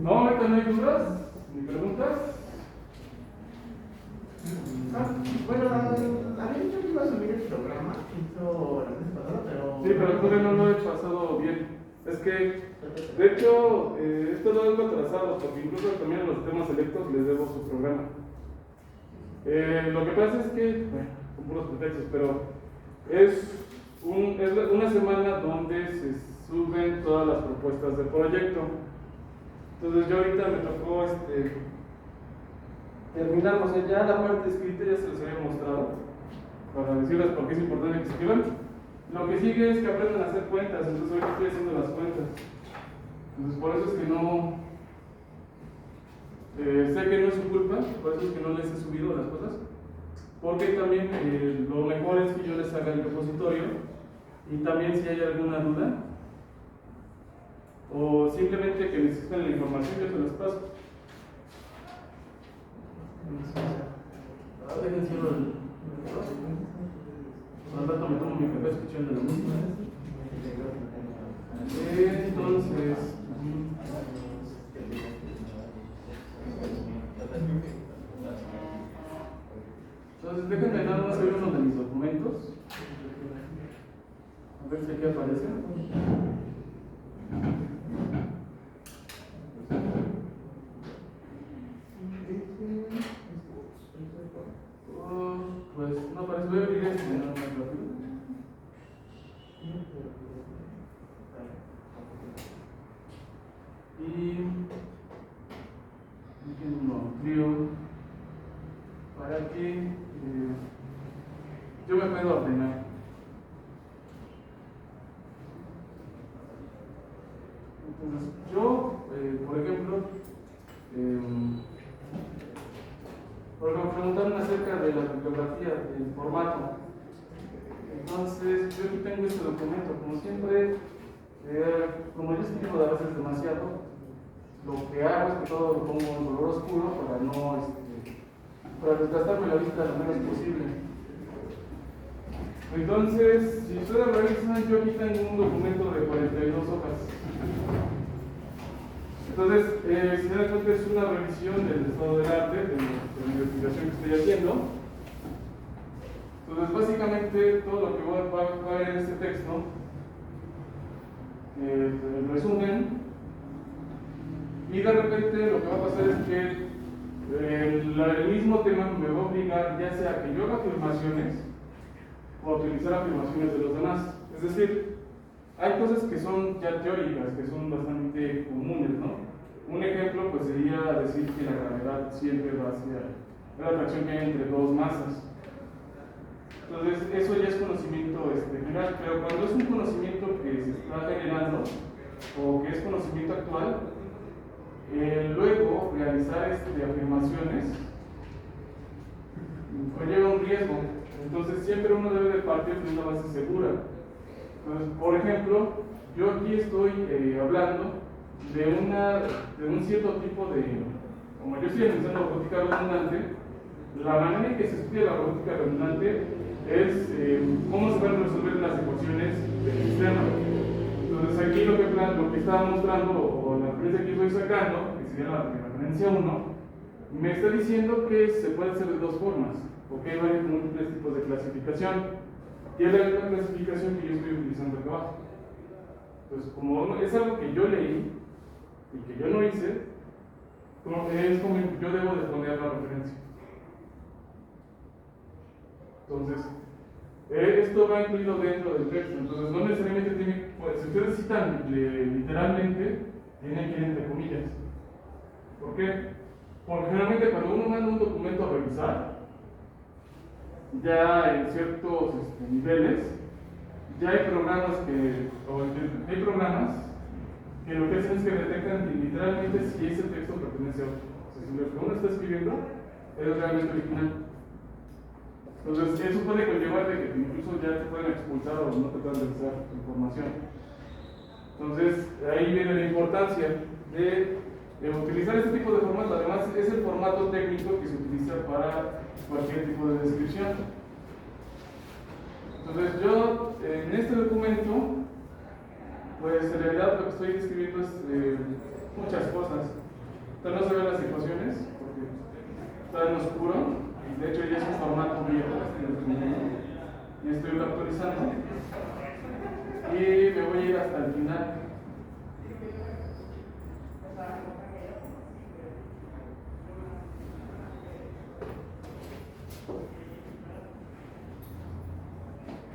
No, ahorita no hay dudas ni preguntas. Bueno, había dicho que iba a subir el programa, hizo la vez pasada, pero... Sí, pero todavía no lo he pasado bien. Es que, de hecho, esto lo he atrasado, porque incluso también a los temas selectos les debo su programa. Lo que pasa es que, bueno, son puros pretextos, pero es una semana donde se suben todas las propuestas del proyecto. Entonces yo ahorita me tocó terminar, o sea, ya la parte escrita ya se les había mostrado, para decirles por qué es importante que se escriban. Lo que sigue es que aprendan a hacer cuentas, entonces ahorita estoy haciendo las cuentas. Entonces por eso es que no, sé que no es su culpa, por eso es que no les he subido las cosas, porque también lo mejor es que yo les haga el repositorio y también si hay alguna duda o simplemente que necesiten la información yo se las paso. Dejen cierro el... Al rato me tomo mi café escuchando la música. Entonces, déjenme nada más ver uno de mis documentos. A ver si aquí aparece. Pues no aparece, voy a abrir este nada más rápido. Y no, frío para que yo me pueda ordenar. Entonces, yo, por ejemplo, preguntaron acerca de la bibliografía, del formato. Entonces, yo aquí tengo este documento, como siempre, como yo escribo a veces demasiado, lo que hago es que todo lo pongo en color oscuro para no, para desgastarme la vista lo menos posible. Entonces, si ustedes revisan, yo aquí tengo un documento de 42 hojas. Entonces, si se dan cuenta, es una revisión del estado del arte, de la investigación que estoy haciendo. Entonces, básicamente, todo lo que va a ver en este texto, el resumen, y de repente lo que va a pasar es que el mismo tema me va a obligar ya sea a que yo haga afirmaciones o a utilizar afirmaciones de los demás. Es decir, hay cosas que son ya teóricas, que son bastante comunes, ¿no? Un ejemplo pues sería decir que la gravedad siempre va hacia la atracción que hay entre dos masas. Entonces, eso ya es conocimiento general, pero cuando es un conocimiento que se está generando o que es conocimiento actual, luego realizar afirmaciones conlleva un riesgo. Entonces, siempre uno debe de partir de una base segura. Entonces, por ejemplo, yo aquí estoy hablando de un cierto tipo de, como yo estoy analizando robótica redundante, la manera en que se estudia la robótica redundante es cómo se van a resolver las ecuaciones del sistema. Entonces aquí lo que estaba mostrando, o la referencia que estoy sacando, que sería la referencia 1, me está diciendo que se puede hacer de dos formas, porque hay varios múltiples tipos de clasificación, y es la misma clasificación que yo estoy utilizando acá abajo. Entonces, como es algo que yo leí y que yo no hice, es como yo debo de poner la referencia. Entonces, esto va incluido dentro del texto, entonces no necesariamente tiene, pues, si ustedes citan literalmente, tienen que ir entre comillas. ¿Por qué? Porque generalmente cuando uno manda un documento a revisar, ya en ciertos niveles, ya hay programas que lo que hacen es que detectan literalmente si ese texto pertenece a otro. O sea, si lo que uno está escribiendo es realmente original. Entonces, eso puede conllevar de que incluso ya te pueden expulsar o no te puedan revisar tu información. Entonces, ahí viene la importancia de utilizar este tipo de formato. Además, es el formato técnico que se utiliza para cualquier tipo de descripción. Entonces, yo en este documento, pues en realidad lo que estoy describiendo es muchas cosas. empezando y me voy a ir hasta el final.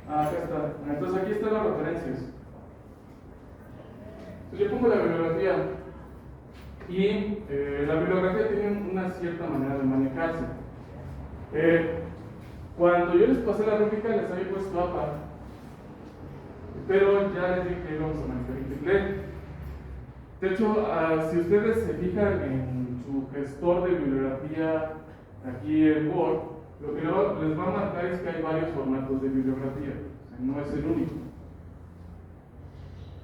Acá está. Entonces aquí están las referencias. Entonces yo pongo la bibliografía y la bibliografía tiene una cierta manera de manejarse. Cuando yo les pasé la rúbrica les había puesto APA, pero ya les dije que íbamos a manejar IEEE. De hecho, si ustedes se fijan en su gestor de bibliografía aquí en Word, lo que les va a marcar es que hay varios formatos de bibliografía, o sea, no es el único.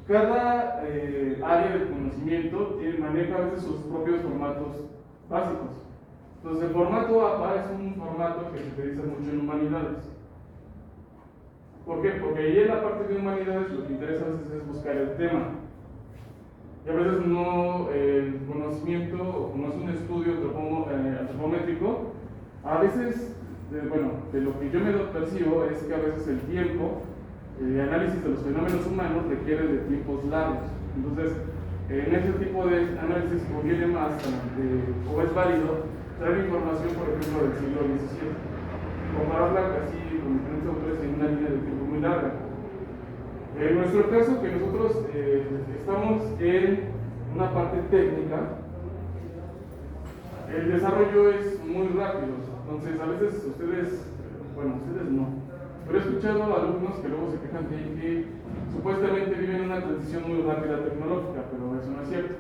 Cada área de conocimiento maneja a veces sus propios formatos básicos. Entonces, el formato APA es un formato que se utiliza mucho en humanidades. ¿Por qué? Porque ahí en la parte de humanidades lo que interesa a veces es buscar el tema. Y a veces no el conocimiento, como es un estudio antropométrico, a veces, de lo que yo me percibo es que a veces el tiempo de análisis de los fenómenos humanos requiere de tiempos largos. Entonces, en ese tipo de análisis conviene más, o es válido, traer información, por ejemplo, del siglo XVII, compararla así con diferentes autores en una línea de tiempo muy larga. En nuestro caso, que nosotros estamos en una parte técnica, el desarrollo es muy rápido. Entonces, a veces ustedes no, pero he escuchado a alumnos que luego se quejan que supuestamente viven una transición muy rápida tecnológica, pero eso no es cierto.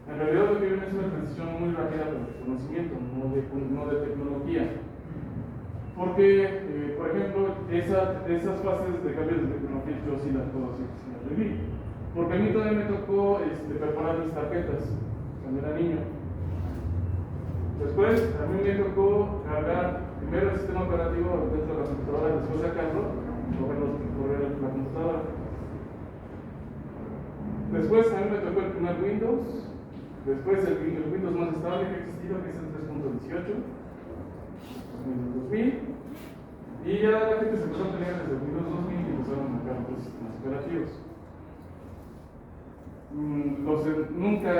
En realidad lo que viven es una transición muy rápida de conocimiento, no de tecnología. Porque, por ejemplo, esas fases de cambios de tecnología yo sí las puedo hacer, sí las viví. Porque a mí todavía me tocó preparar mis tarjetas cuando era niño. Después, a mí me tocó cargar primero el sistema operativo dentro de la computadora, después sacarlo, correr la computadora. Después, a mí me tocó el primer Windows. Después, el Windows más estable que ha existido, que es el 3.18, en el 2000. Y ya la gente se empezó a tener desde el Windows 2000 y empezaron a marcar otros sistemas operativos. Nunca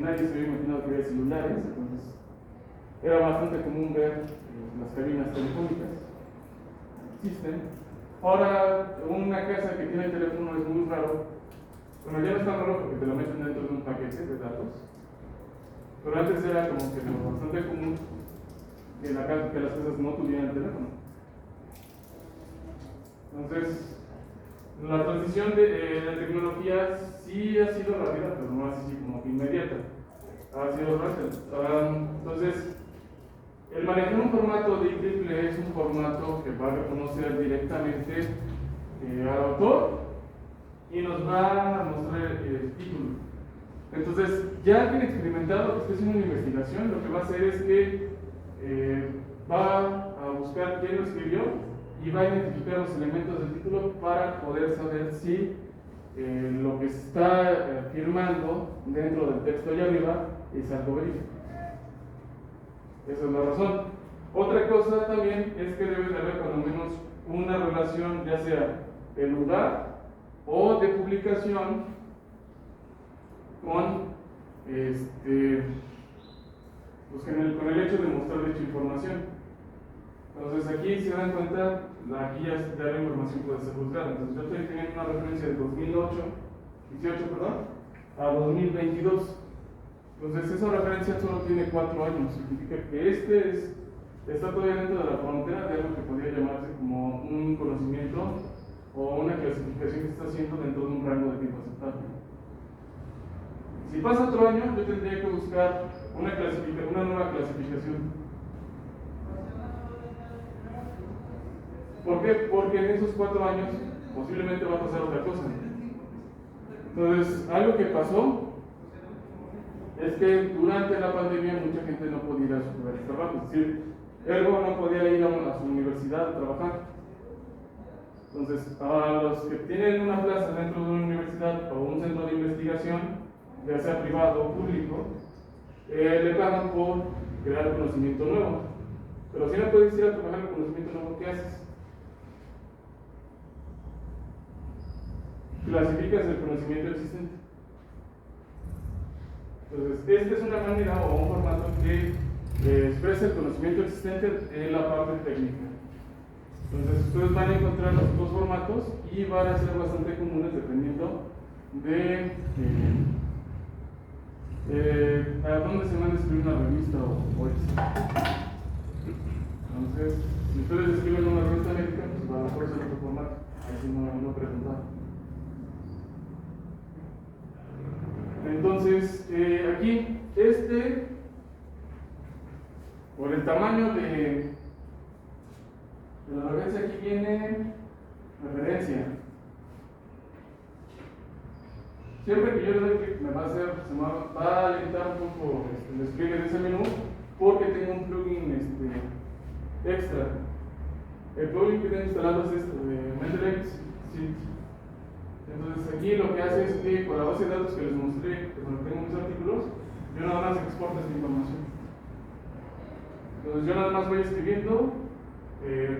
nadie se había imaginado que había celulares, entonces era bastante común ver las cabinas telefónicas. Existen. Ahora, una casa que tiene teléfono es muy raro. Bueno, ya no es tan raro porque te lo meten dentro de un paquete de datos. Pero antes era como que bastante común que las casas no tuvieran teléfono. Entonces, la transición de la tecnología sí ha sido rápida, pero no así como que inmediata. Ha sido rápida. Entonces, el manejar un formato de IEEE es un formato que va a reconocer directamente al autor y nos va a mostrar el título. Entonces, ya alguien experimentado que esté haciendo una investigación, lo que va a hacer es que va a buscar quién lo escribió y va a identificar los elementos del título para poder saber si lo que está firmando dentro del texto allá arriba es algo verídico. Esa es la razón. Otra cosa también es que debe de haber cuando menos una relación, ya sea de lugar o de publicación con con el hecho de mostrar dicha información. Entonces aquí si se dan cuenta, aquí ya la información puede ser juzgada. Entonces yo estoy teniendo una referencia de 18 a 2022. Entonces esa referencia solo tiene 4 años. Significa que está todavía dentro de la frontera de algo que podría llamarse como un conocimiento o una clasificación que está haciendo dentro de un rango de tiempo aceptable. Si pasa otro año, yo tendría que buscar una nueva clasificación. ¿Por qué? Porque en esos 4 años posiblemente va a pasar otra cosa. Entonces, algo que pasó es que durante la pandemia mucha gente no podía ir a sus lugares de trabajo, es decir, ergo no podía ir a su universidad a trabajar. Entonces, a los que tienen una plaza dentro de una universidad o un centro de investigación, ya sea privado o público, le pagan por crear conocimiento nuevo. Pero si no puedes ir a trabajar con conocimiento nuevo, ¿qué haces? clasificas el conocimiento existente. Entonces, esta es una manera o un formato que expresa el conocimiento existente en la parte técnica. Entonces, ustedes van a encontrar los dos formatos y van a ser bastante comunes dependiendo de a dónde se van a escribir una revista o eso. Entonces, si ustedes escriben una revista médica, pues va a ser otro formato. Así no preguntaron. Entonces, aquí, por el tamaño de la referencia, aquí viene referencia. Siempre que yo le doy clic, se me va a limitar un poco el despliegue de ese menú, porque tengo un plugin extra. El plugin que tengo instalado es Mendeley Sheet. Entonces aquí lo que hace es que con la base de datos que les mostré, que tengo mis artículos, yo nada más exporto esta información. Entonces yo nada más voy escribiendo,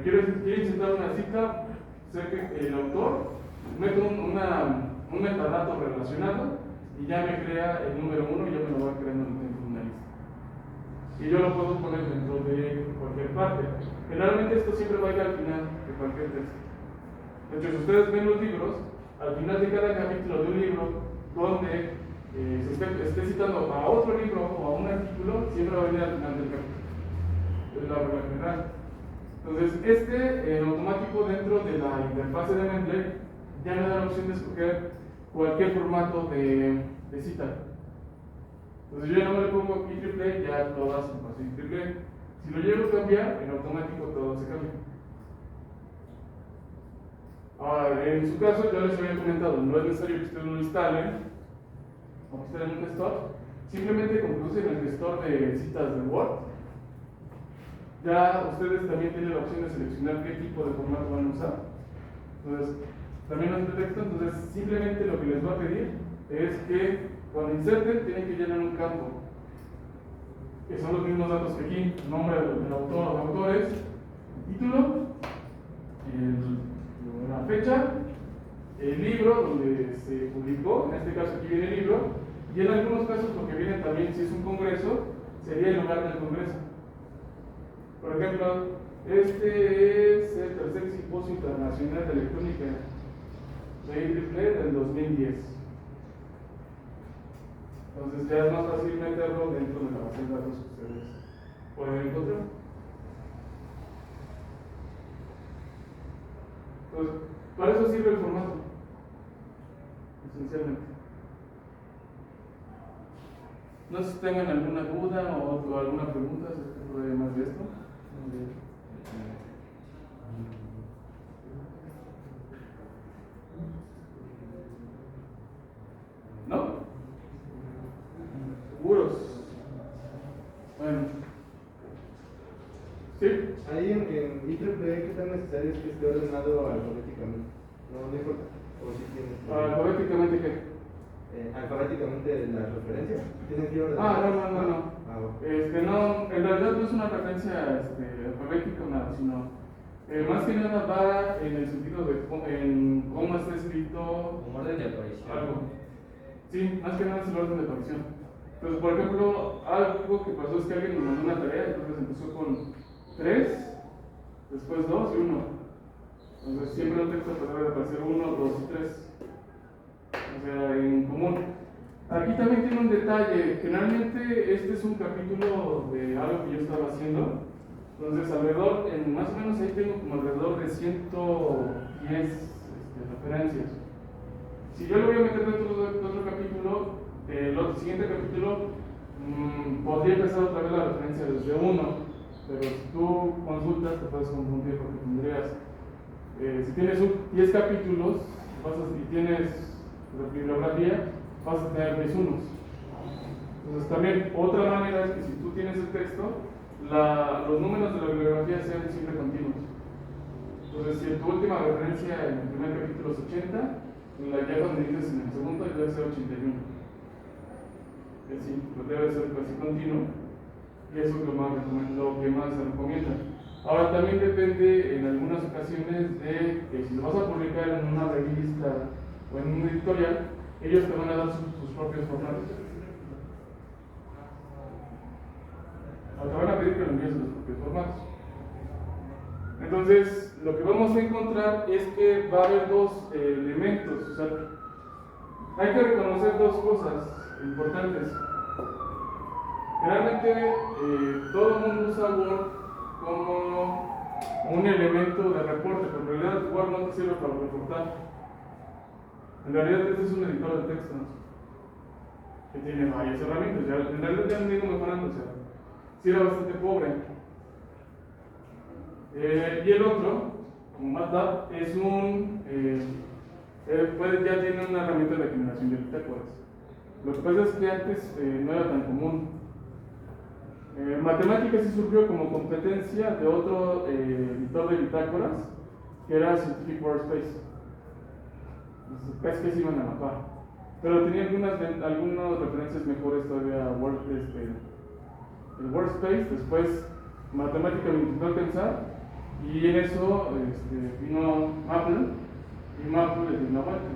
quiero insertar una cita, sé que el autor, meto un metadato relacionado y ya me crea el número 1 y ya me lo va creando dentro de una lista. Y yo lo puedo poner dentro de cualquier parte. Generalmente esto siempre va a ir al final de cualquier texto. De hecho, si ustedes ven los libros, al final de cada capítulo de un libro donde se esté citando a otro libro o a un artículo, siempre va a venir al final del capítulo. Es la regla general. Entonces, en automático dentro de la interfase de Mendeley ya me da la opción de escoger cualquier formato de cita. Entonces yo ya no le pongo IEEE, ya todas son así IEEE. Si lo llego a cambiar, en automático todo se cambia. Ahora, en su caso, yo les había comentado, no es necesario que ustedes lo instalen o que instalen un gestor, simplemente con que usen el gestor de citas de Word, ya ustedes también tienen la opción de seleccionar qué tipo de formato van a usar. Entonces, también no es de texto, entonces simplemente lo que les va a pedir es que cuando inserten tienen que llenar un campo, que son los mismos datos que aquí, nombre del autor o autores, título, la fecha, el libro donde se publicó, en este caso aquí viene el libro, y en algunos casos lo que viene también, si es un congreso, sería el lugar del congreso. Por ejemplo, este es el tercer simposio internacional de electrónica de IEEE del 2010. Entonces ya es más fácil meterlo dentro de la base de datos que ustedes pueden encontrar. Entonces, para eso sirve el formato, esencialmente. No sé si tengan alguna duda o alguna pregunta sobre más de esto. ¿No? ¿Seguros? Bueno. ¿Sí? Ahí en IEEE, ¿qué tan necesario es que esté ordenado alfabéticamente? No importa. ¿O si tienes ¿Alfabéticamente qué? Alfabéticamente las referencias. ¿Tienen que ir ordenadas? No. No, en realidad no es una referencia alfabética o nada, sino más que nada va en el sentido de cómo está escrito. Como orden de aparición. Algo. Sí, más que nada es el orden de aparición. Entonces, por ejemplo, algo que pasó es que alguien nos mandó una tarea, entonces empezó con 3, después 2 y 1. Entonces, siempre un texto debe aparecer 1, 2 y 3. O sea, en común. Aquí también tiene un detalle. Generalmente, este es un capítulo de algo que yo estaba haciendo. Entonces, alrededor, más o menos ahí tengo como alrededor de 110 referencias. Si yo lo voy a meter dentro de otro capítulo, el siguiente capítulo podría empezar otra vez la referencia desde 1, pero si tú consultas te puedes confundir porque tendrías, si tienes 10 capítulos y tienes bibliografía, vas a tener 10 unos. Entonces también otra manera es que si tú tienes el texto, los números de la bibliografía sean siempre continuos. Entonces si tu última referencia en el primer capítulo es 80, ya cuando dices en el segundo debe ser 81. Es decir, debe ser casi continuo y eso es lo que más se recomienda. Ahora también depende en algunas ocasiones de que si lo vas a publicar en una revista o en un editorial, ellos te van a dar sus propios formatos. O te van a pedir que lo envíes en los propios formatos. Entonces, lo que vamos a encontrar es que va a haber dos elementos. O sea, hay que reconocer dos cosas importantes. Realmente, todo el mundo usa Word como un elemento de reporte, pero en realidad Word no te sirve para reportar. En realidad, este es un editor de texto que tiene varias herramientas. En realidad ya han ido mejorando, o sea, sí era bastante pobre. Y el otro, como MATLAB, es ya tiene una herramienta de generación de bitácoras. Lo que pasa es que antes no era tan común. Matemáticas sí surgió como competencia de otro editor de bitácoras, que era Scientific Workspace. Casi que se iban a la par. Pero tenía algunas referencias mejores todavía a el Workspace. Después, Matemática lo intentó alcanzar. Y en eso vino Maple, y Maple le dio una vuelta.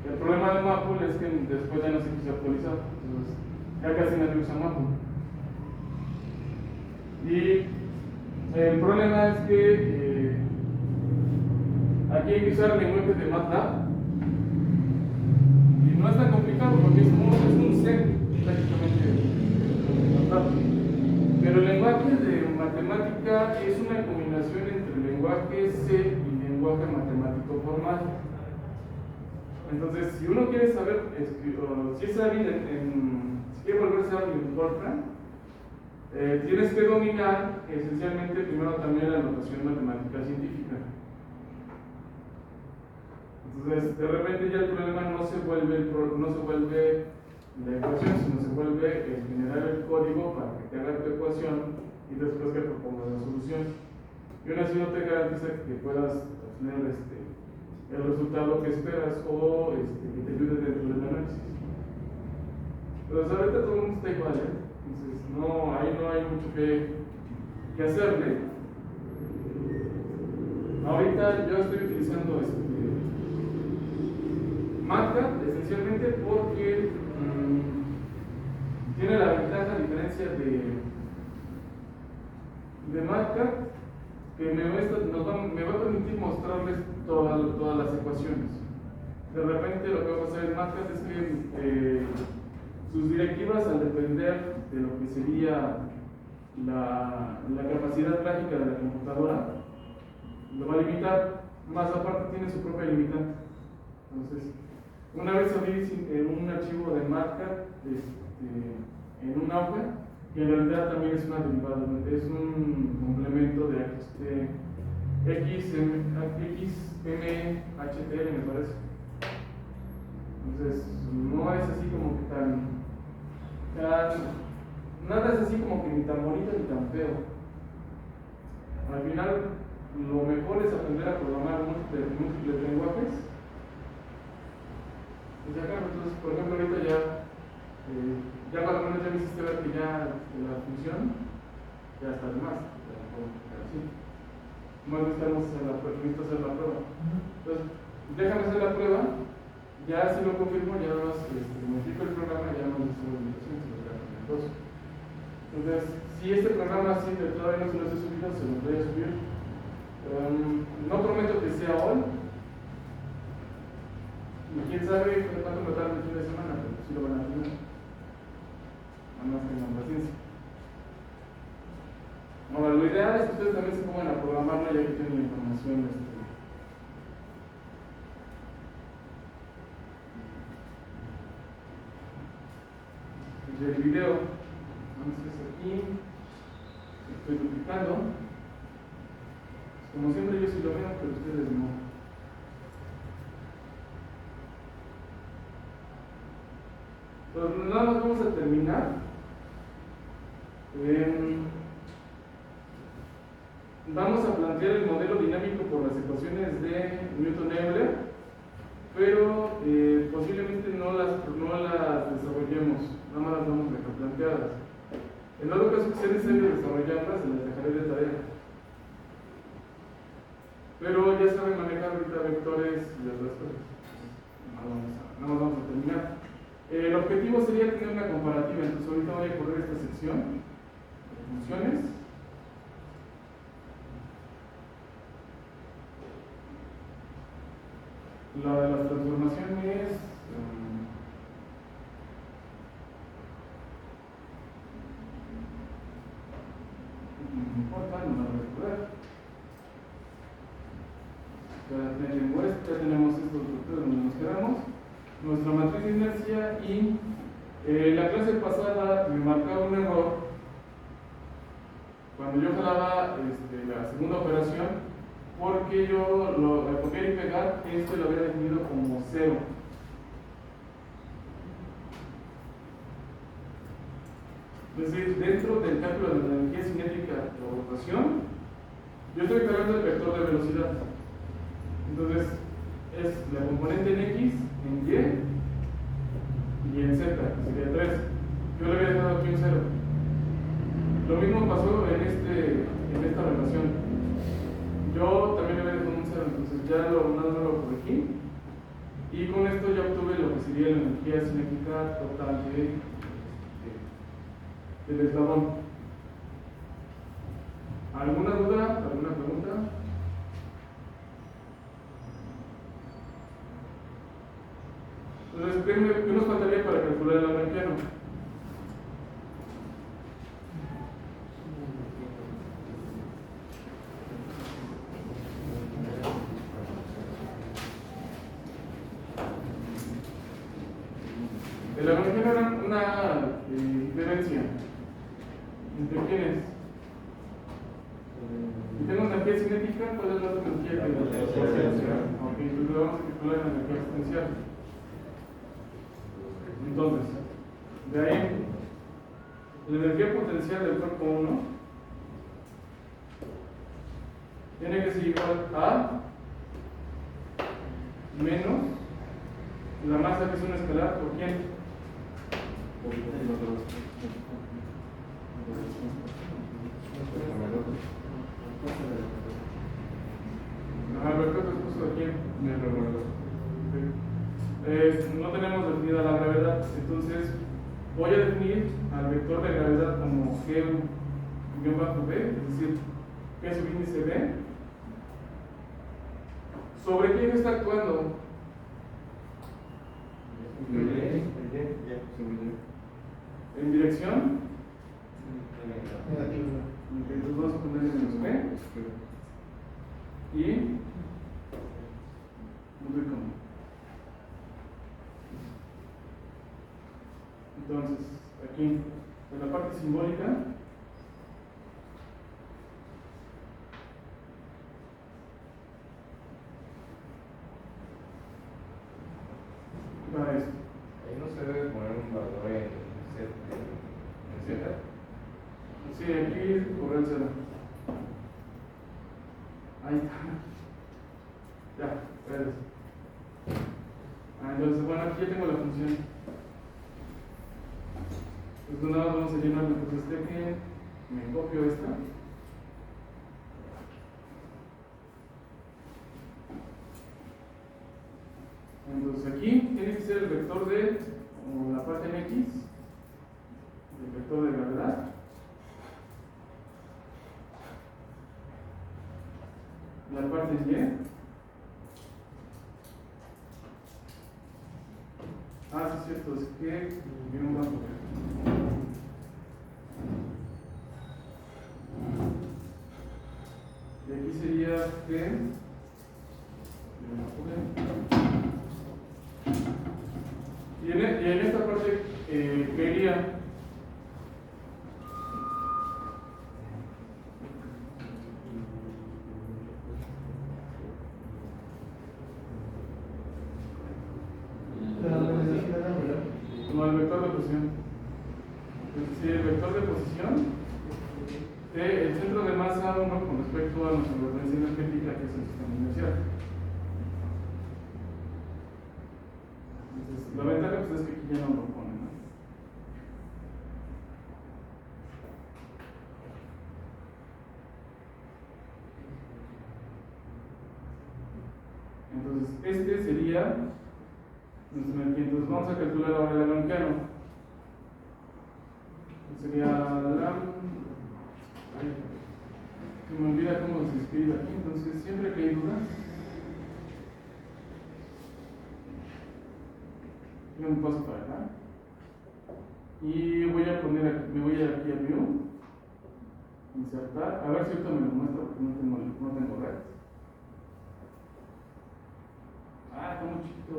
El problema de Maple es que después ya no se quiso actualizar, entonces ya casi nadie usa Maple. Y el problema es que aquí hay que usar el lenguaje de MATLAB, y no es tan complicado porque es un set prácticamente MATLAB. Pero el lenguaje de matemática es una combinación entre el lenguaje C y el lenguaje matemático formal. Entonces, si uno quiere saber, si es hábil si quiere volverse hábil en Fortran, tienes que dominar esencialmente primero también la notación matemática científica. Entonces, de repente ya el problema no se vuelve la ecuación, sino se vuelve generar el código para que te haga tu ecuación y después que proponga la solución. Y aún así no te garantiza que puedas obtener el resultado que esperas o que te ayude dentro del análisis. Pero ahorita todo el mundo está igual, entonces ahí no hay mucho que hacerle. Ahorita yo estoy utilizando MATLAB esencialmente porque tiene la ventaja, a diferencia de MATLAB, que me va a permitir mostrarles todas las ecuaciones. De repente lo que va a pasar en MATLAB es que sus directivas, al depender de lo que sería la capacidad gráfica de la computadora, lo va a limitar, más aparte tiene su propia limitante. Entonces, una vez abrí un archivo de MATLAB en un auge, y en realidad también es una derivada, es un complemento de XMHTL, me parece. Entonces, no es así como que nada es así como que ni tan bonito ni tan feo. Al final, lo mejor es aprender a programar múltiples lenguajes. Pues acá, entonces, por ejemplo, ahorita ya para lo menos ya me hiciste ver que ya la función ya está de más. Así. Más necesitamos hacer la prueba. Entonces, déjame hacer la prueba. Ya si lo confirmo, ya modifico el programa, ya no necesito la limitación, se lo voy a poner 2. Entonces, si este programa así todavía no se lo he subido, se lo voy a subir. No prometo que sea hoy. Y quién sabe cuánto me tarda el fin de semana, pero sí lo van a tener. Nada más tengan paciencia. Ahora, lo ideal es que ustedes también se pongan a programarlo ya que tienen la información. El video, entonces aquí estoy duplicando. Como siempre, yo sí lo veo, pero ustedes no. Entonces, nada más vamos a terminar. Vamos a plantear el modelo dinámico por las ecuaciones de Newton-Euler, pero posiblemente no las desarrollemos, nada más las vamos a dejar planteadas. En dado caso que sea necesario desarrollarlas, se las dejaré de tarea. Pero ya saben manejar ahorita vectores y otras cosas. no nos vamos a terminar. El objetivo sería tener una comparativa, entonces ahorita voy a correr esta sección de funciones. La de las transformaciones, no importa, no la voy a recordar. Ya tenemos estos vectores donde nos quedamos, nuestra matriz de inercia, y la clase pasada me marcaba un error cuando yo jalaba la segunda operación, porque yo al copiar y pegar esto lo había definido como 0. Es decir, dentro del cálculo de la energía cinética por rotación, yo estoy cargando el vector de velocidad. Entonces, es la componente en X, en Y y en Z, que sería 3. Yo le había dejado aquí un 0. Lo mismo pasó en esta relación. Yo también le había dejado un 0, entonces ya lo corregí. Y con esto ya obtuve lo que sería la energía cinética total del eslabón. ¿Alguna duda? ¿Alguna pregunta? Entonces, ¿qué nos faltaría para calcular el lagrangiano? El lagrangiano era una diferencia entre quiénes. Si tengo energía cinética, ¿cuál es la otra energía que potencial? Ok, entonces vamos a calcular la energía potencial. Entonces, de ahí, la energía potencial del cuerpo 1 tiene que ser igual a menos la masa, que es un escalar, ¿por quién? El vector transpuesto de quién? No tenemos definida la gravedad, entonces voy a definir al vector de gravedad como G1-B, es decir, que es su índice B. ¿Sobre quién está actuando? ¿En dirección? Negativo. Entonces vamos a poner menos B. Y muy común. Entonces, aquí, en la parte simbólica, va esto. Ahí no se debe poner un valor en Z. Sí, aquí corre el 0. Ahí está. Ya, gracias. Entonces, bueno, aquí ya tengo la función. Entonces, nada más vamos a llenar, entonces dejen, me copio esta. Entonces, aquí tiene que ser el vector de, o la parte en X, el vector de gravedad. La parte en Y. Ah, sí, es cierto, es que viene un banco. Y aquí sería que. Y en esta parte quería. No, el vector de posición. Si el vector de posición el centro de masa 1 con respecto a nuestra referencia energética, que es el sistema inercial. Entonces, la ventaja pues, es que aquí ya no lo ponen, ¿no? Entonces, este sería nuestra energía. Entonces vamos a calcular ahora el lagrangiano. Sería se me olvida cómo se escribe aquí, entonces siempre que hay dudas, yo me paso para acá y voy a poner aquí, me voy aquí a View, insertar, a ver si ahorita me lo muestra porque no tengo red. Está muy chiquito.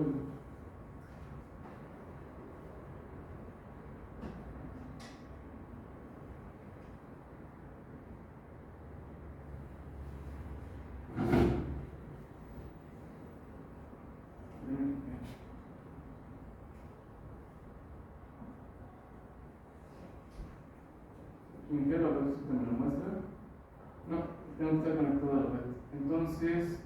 ¿Me queda la red que me lo muestra? No, tengo que estar conectado a la red. Entonces,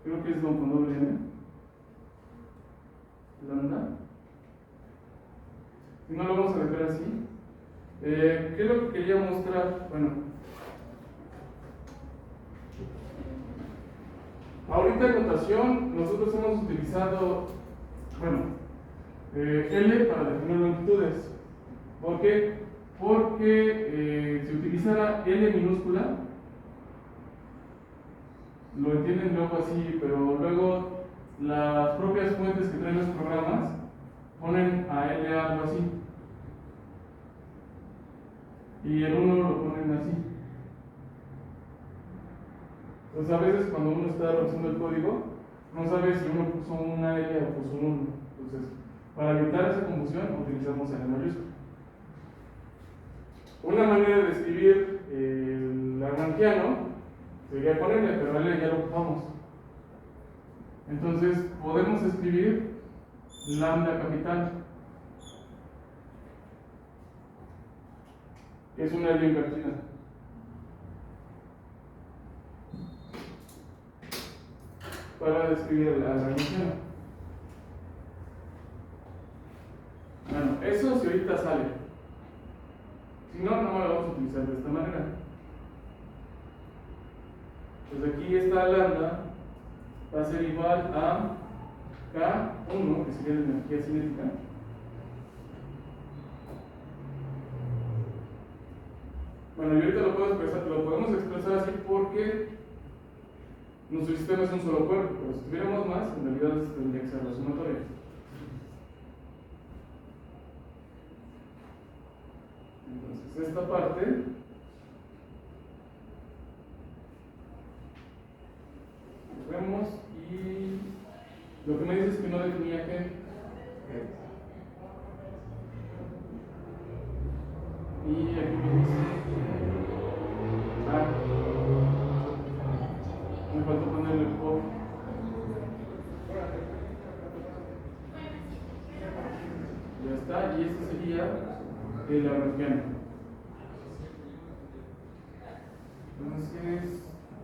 creo que es con doble N. Lambda. Si no lo vamos a dejar así. ¿Qué es lo que quería mostrar? Bueno, ahorita en notación nosotros hemos utilizado, L para definir longitudes. ¿Por qué? Porque si utilizara L minúscula, lo entienden luego así, pero luego las propias fuentes que traen los programas ponen a L algo así. Y el 1 lo ponen así. Entonces a veces cuando uno está revisando el código, no sabe si uno puso una L o puso un 1. Entonces, para evitar esa confusión, utilizamos L mayúscula. Una manera de escribir el lagrangiano sería con L, pero L ya lo ocupamos. Entonces, podemos escribir lambda capital, que es una L invertida. Para describir el lagrangiano. Bueno, eso si ahorita sale. Si no, no lo vamos a utilizar de esta manera. Pues aquí esta lambda va a ser igual a K1, que sería la energía cinética, bueno, y ahorita lo podemos expresar así porque nuestro sistema es un solo cuerpo, pero si tuviéramos más, en realidad tendría que ser la sumatoria. Entonces, esta parte lo vemos y lo que me dice es que no definía G. Y aquí me dice me faltó ponerle el pop. Ya está, y este sería el lagrangiano. Entonces,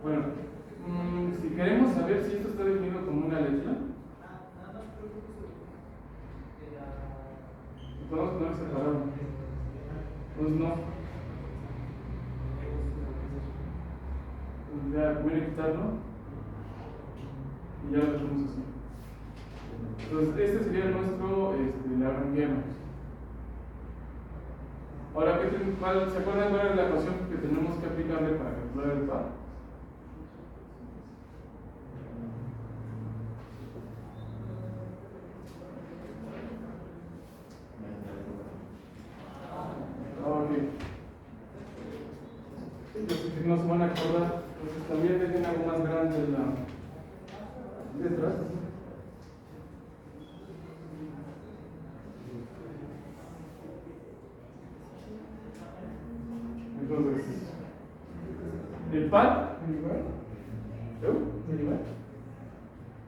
bueno, si queremos saber si esto está definido como una letra, podemos poner separado. Pues no. Ya voy a quitarlo y ya lo dejamos así. Entonces, este sería nuestro lagrangiano. Ahora, ¿se acuerdan cuál es la ecuación que tenemos que aplicarle para calcular el par? No se van a acordar, entonces también dejen algo más grande la letra. Entonces, el par.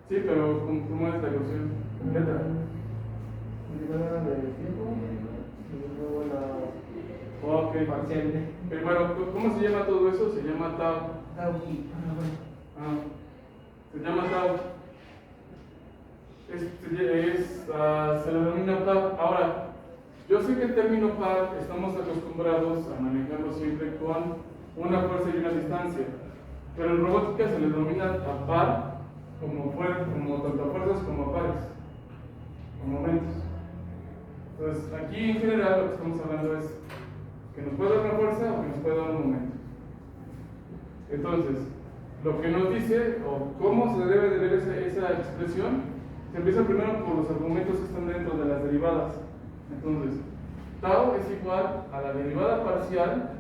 Sí, pero ¿cómo es la ecuación? Letra. Ok. Bueno, ¿cómo se llama todo eso? Se llama tau. Se llama tau. Se le denomina par. Ahora, yo sé que el término par estamos acostumbrados a manejarlo siempre con una fuerza y una distancia. Pero en robótica se le denomina a par como tanto a fuerzas como a pares, o momentos. Entonces, aquí en general lo que estamos hablando es que nos puede dar una fuerza o que nos puede dar un momento. Entonces, lo que nos dice, o cómo se debe de ver esa expresión, se empieza primero por los argumentos que están dentro de las derivadas. Entonces, tau es igual a la derivada parcial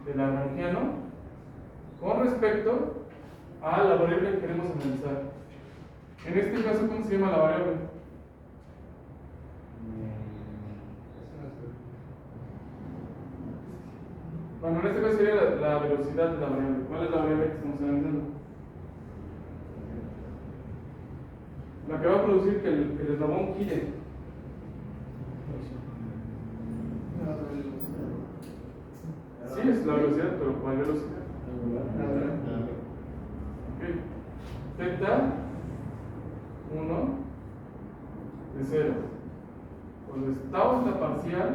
del lagrangiano con respecto a la variable que queremos analizar. En este caso, ¿cómo se llama la variable? Bueno, en este caso sería la velocidad de la variable. ¿Cuál es la variable que estamos analizando? La que va a producir que el eslabón gire. Sí, es la velocidad, pero ¿cuál velocidad? Ok. Teta 1 de 0. Entonces, tau es la parcial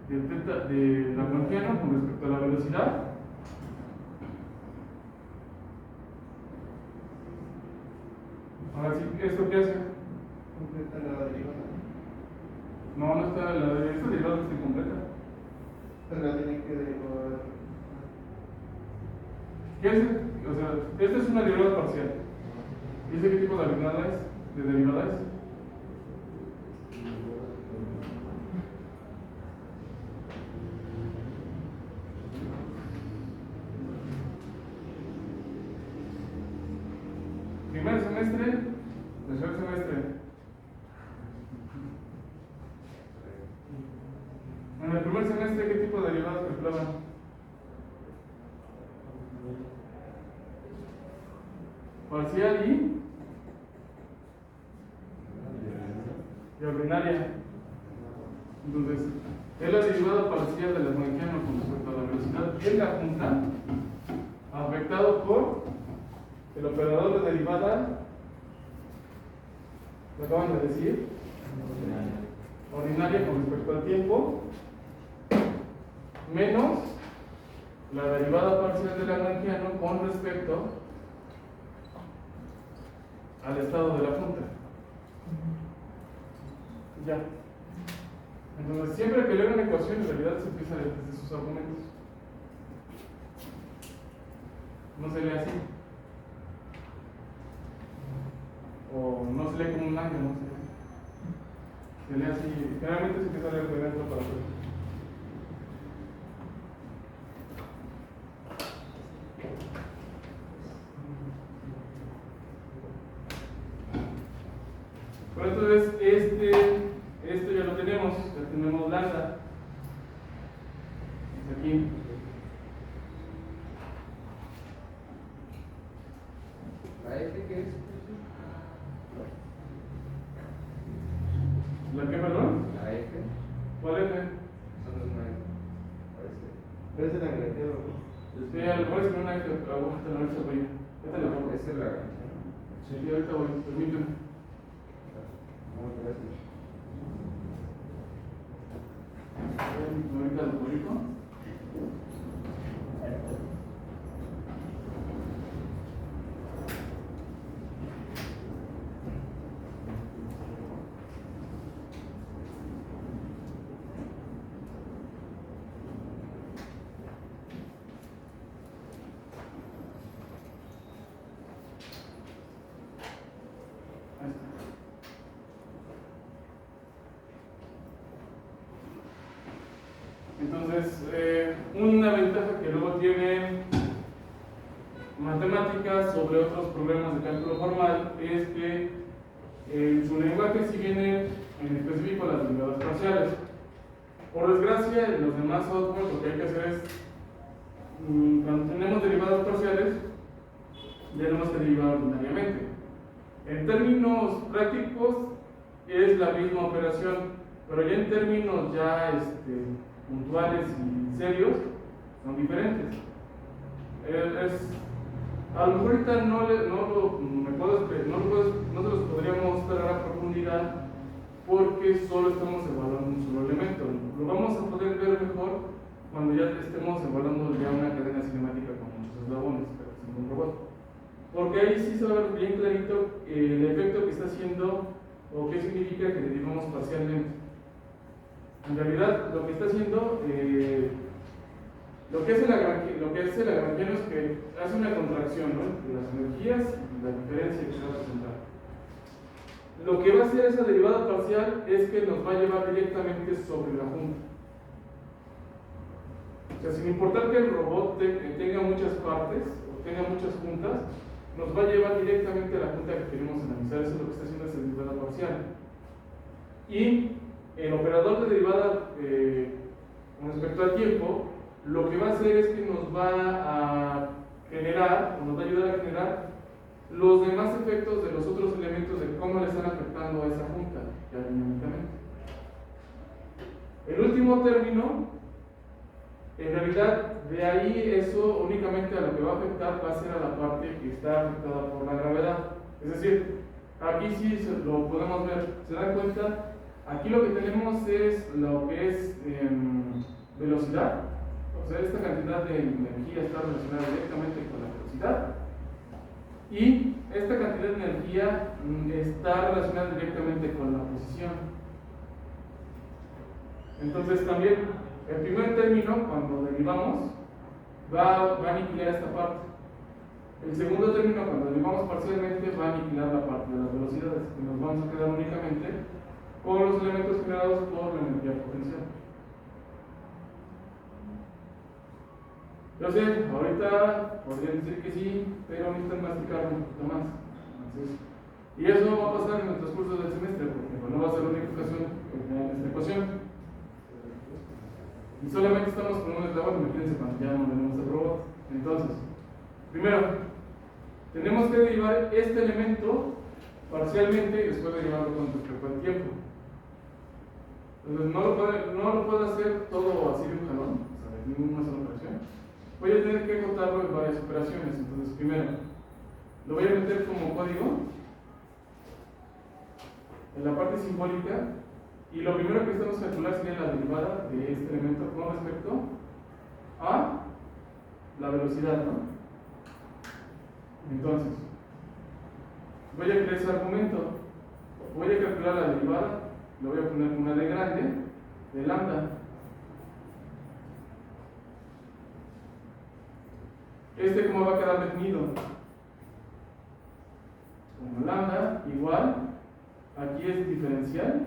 de lagrangiano con respecto a la velocidad. Ahora sí, ¿esto qué hace? Completa la derivada. No está, esta derivada no está incompleta. Pero la tiene que derivar. ¿Qué hace? O sea, esta es una derivada parcial. ¿Dice qué tipo de derivada es? ¿De derivada es? Primer semestre, tercer semestre. En el primer semestre, ¿qué tipo de derivadas calculaban? Parcial y ordinaria. Entonces, es la derivada parcial del lagrangiano con respecto a la velocidad en la punta, afectado por el operador de derivada, lo acaban de decir, ordinaria con respecto al tiempo, menos la derivada parcial del lagrangiano con respecto al estado de la punta. Ya. Entonces, siempre que leo una ecuación, en realidad se empieza desde sus argumentos. No se lee así. O no se lee como un ángel, no se lee. Se lee así. Generalmente se empieza a leer de dentro para afuera. Pero entonces, esto ya lo tenemos, ya tenemos lambda. Es aquí. ¿La F qué es? ¿La qué, perdón? La F. ¿Cuál es? Son los nueve. Parece la agregado. Sí, a lo mejor es que una aguanta la noche voy. Esta la pongo. Esa es la agregado. Sí, ahorita voy, permíteme. Gracias. Ahorita lo publico. Ahí está. Entonces, una ventaja que luego tiene matemáticas sobre otros problemas de cálculo formal es que en su lenguaje sí vienen en específico las derivadas parciales. Por desgracia, en los demás software lo que hay que hacer es, cuando tenemos derivadas parciales, ya tenemos que derivar ordinariamente. En términos prácticos es la misma operación, pero ya en términos puntuales y serios son diferentes. A lo mejor ahorita no se los podría mostrar a profundidad porque solo estamos evaluando un solo elemento. Lo vamos a poder ver mejor cuando ya estemos evaluando ya una cadena cinemática con muchos eslabones, pero sin haciendo un robot. Porque ahí sí se va a ver bien clarito el efecto que está haciendo o qué significa que derivamos parcialmente. En realidad, lo que está haciendo, lo que hace el lagrangiano es que hace una contracción, ¿no?, entre las energías y la diferencia que se va a presentar. Lo que va a hacer esa derivada parcial es que nos va a llevar directamente sobre la junta. O sea, sin importar que el robot tenga muchas partes o tenga muchas juntas, nos va a llevar directamente a la junta que queremos analizar. Eso es lo que está haciendo esa derivada parcial. Y el operador de derivada con respecto al tiempo, lo que va a hacer es que nos va a generar, o nos va a ayudar a generar los demás efectos de los otros elementos de cómo le están afectando a esa junta ya dinámicamente. El último término, en realidad, de ahí eso únicamente a lo que va a afectar va a ser a la parte que está afectada por la gravedad. Es decir, aquí sí lo podemos ver. ¿Se dan cuenta? Aquí lo que tenemos es lo que es velocidad. O sea, esta cantidad de energía está relacionada directamente con la velocidad. Y esta cantidad de energía está relacionada directamente con la posición. Entonces también el primer término, cuando derivamos, va a aniquilar esta parte. El segundo término, cuando derivamos parcialmente, va a aniquilar la parte de las velocidades. Y nos vamos a quedar únicamente con los elementos generados por la energía potencial. Yo sé, ahorita podrían decir que sí, pero necesitan masticar un poquito más. Entonces, y eso va a pasar en el transcurso del semestre, porque no va a ser la única ocasión que tengan esta ecuación. Y solamente estamos con un eslabón, imagínense cuando ya no tenemos el robot. Entonces, primero, tenemos que derivar este elemento parcialmente y después derivarlo con respecto al tiempo. Entonces, no lo puedo hacer todo así de un jalón, o sea, en ninguna sola operación. Voy a tener que acotarlo en varias operaciones. Entonces, primero, lo voy a meter como código en la parte simbólica. Y lo primero que estamos a calcular sería la derivada de este elemento con respecto a la velocidad, ¿no? Entonces, voy a crear ese argumento, voy a calcular la derivada, lo voy a poner una D grande de lambda. ¿Cómo va a quedar definido? Como lambda igual, aquí es diferencial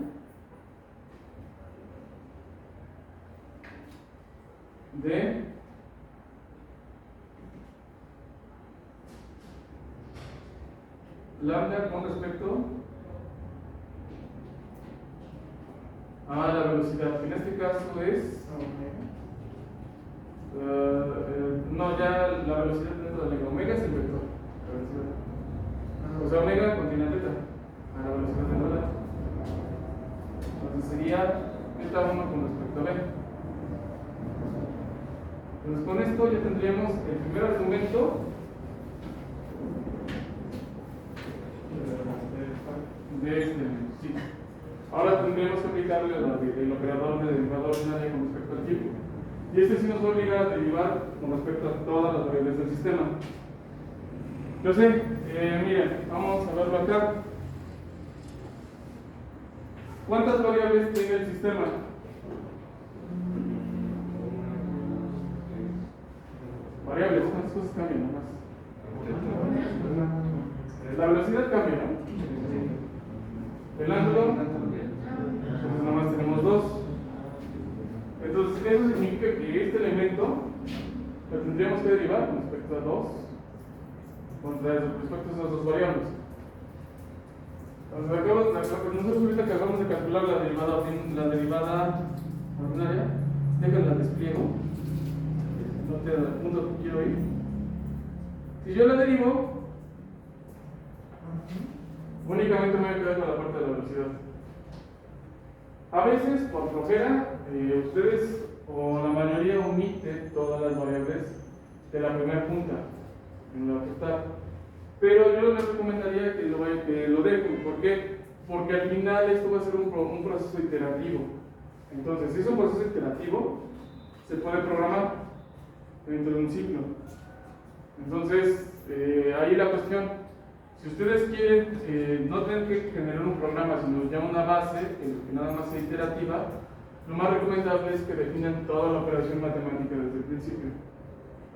de lambda con respecto a la velocidad, que en este caso es no, ya la velocidad dentro de la omega es el vector, o sea, omega contiene a teta a la velocidad de la. Entonces sería teta 1 con respecto a b. Entonces con esto ya tendríamos el primer argumento de este elemento. Sí. Ahora tendríamos que aplicarle el operador de derivada ordinaria con respecto al tiempo. Y este sí nos va a obligar a derivar con respecto a todas las variables del sistema. Yo sé, miren, vamos a verlo acá. ¿Cuántas variables tiene el sistema? Variables, ¿cuántas cosas cambian nada más? La velocidad cambia, ¿no? El ángulo, entonces nada más tenemos dos. Entonces eso significa que este elemento lo tendríamos que derivar con respecto a dos, con respecto a esas dos variables. Entonces nosotros ahorita que acabamos de calcular la derivada ordinaria, déjenla despliego. No te da el punto que quiero ir. Si yo la derivo, únicamente me voy a quedar con la parte de la velocidad. A veces, por flojera, ustedes o la mayoría omite todas las variables de la primera punta en la que está. Pero yo les recomendaría que lo dejen. ¿Por qué? Porque al final esto va a ser un proceso iterativo. Entonces, si es un proceso iterativo, se puede programar dentro de un ciclo. Entonces, ahí la cuestión, si ustedes quieren no tener que generar un programa, sino ya una base que nada más sea iterativa, lo más recomendable es que definan toda la operación matemática desde el principio.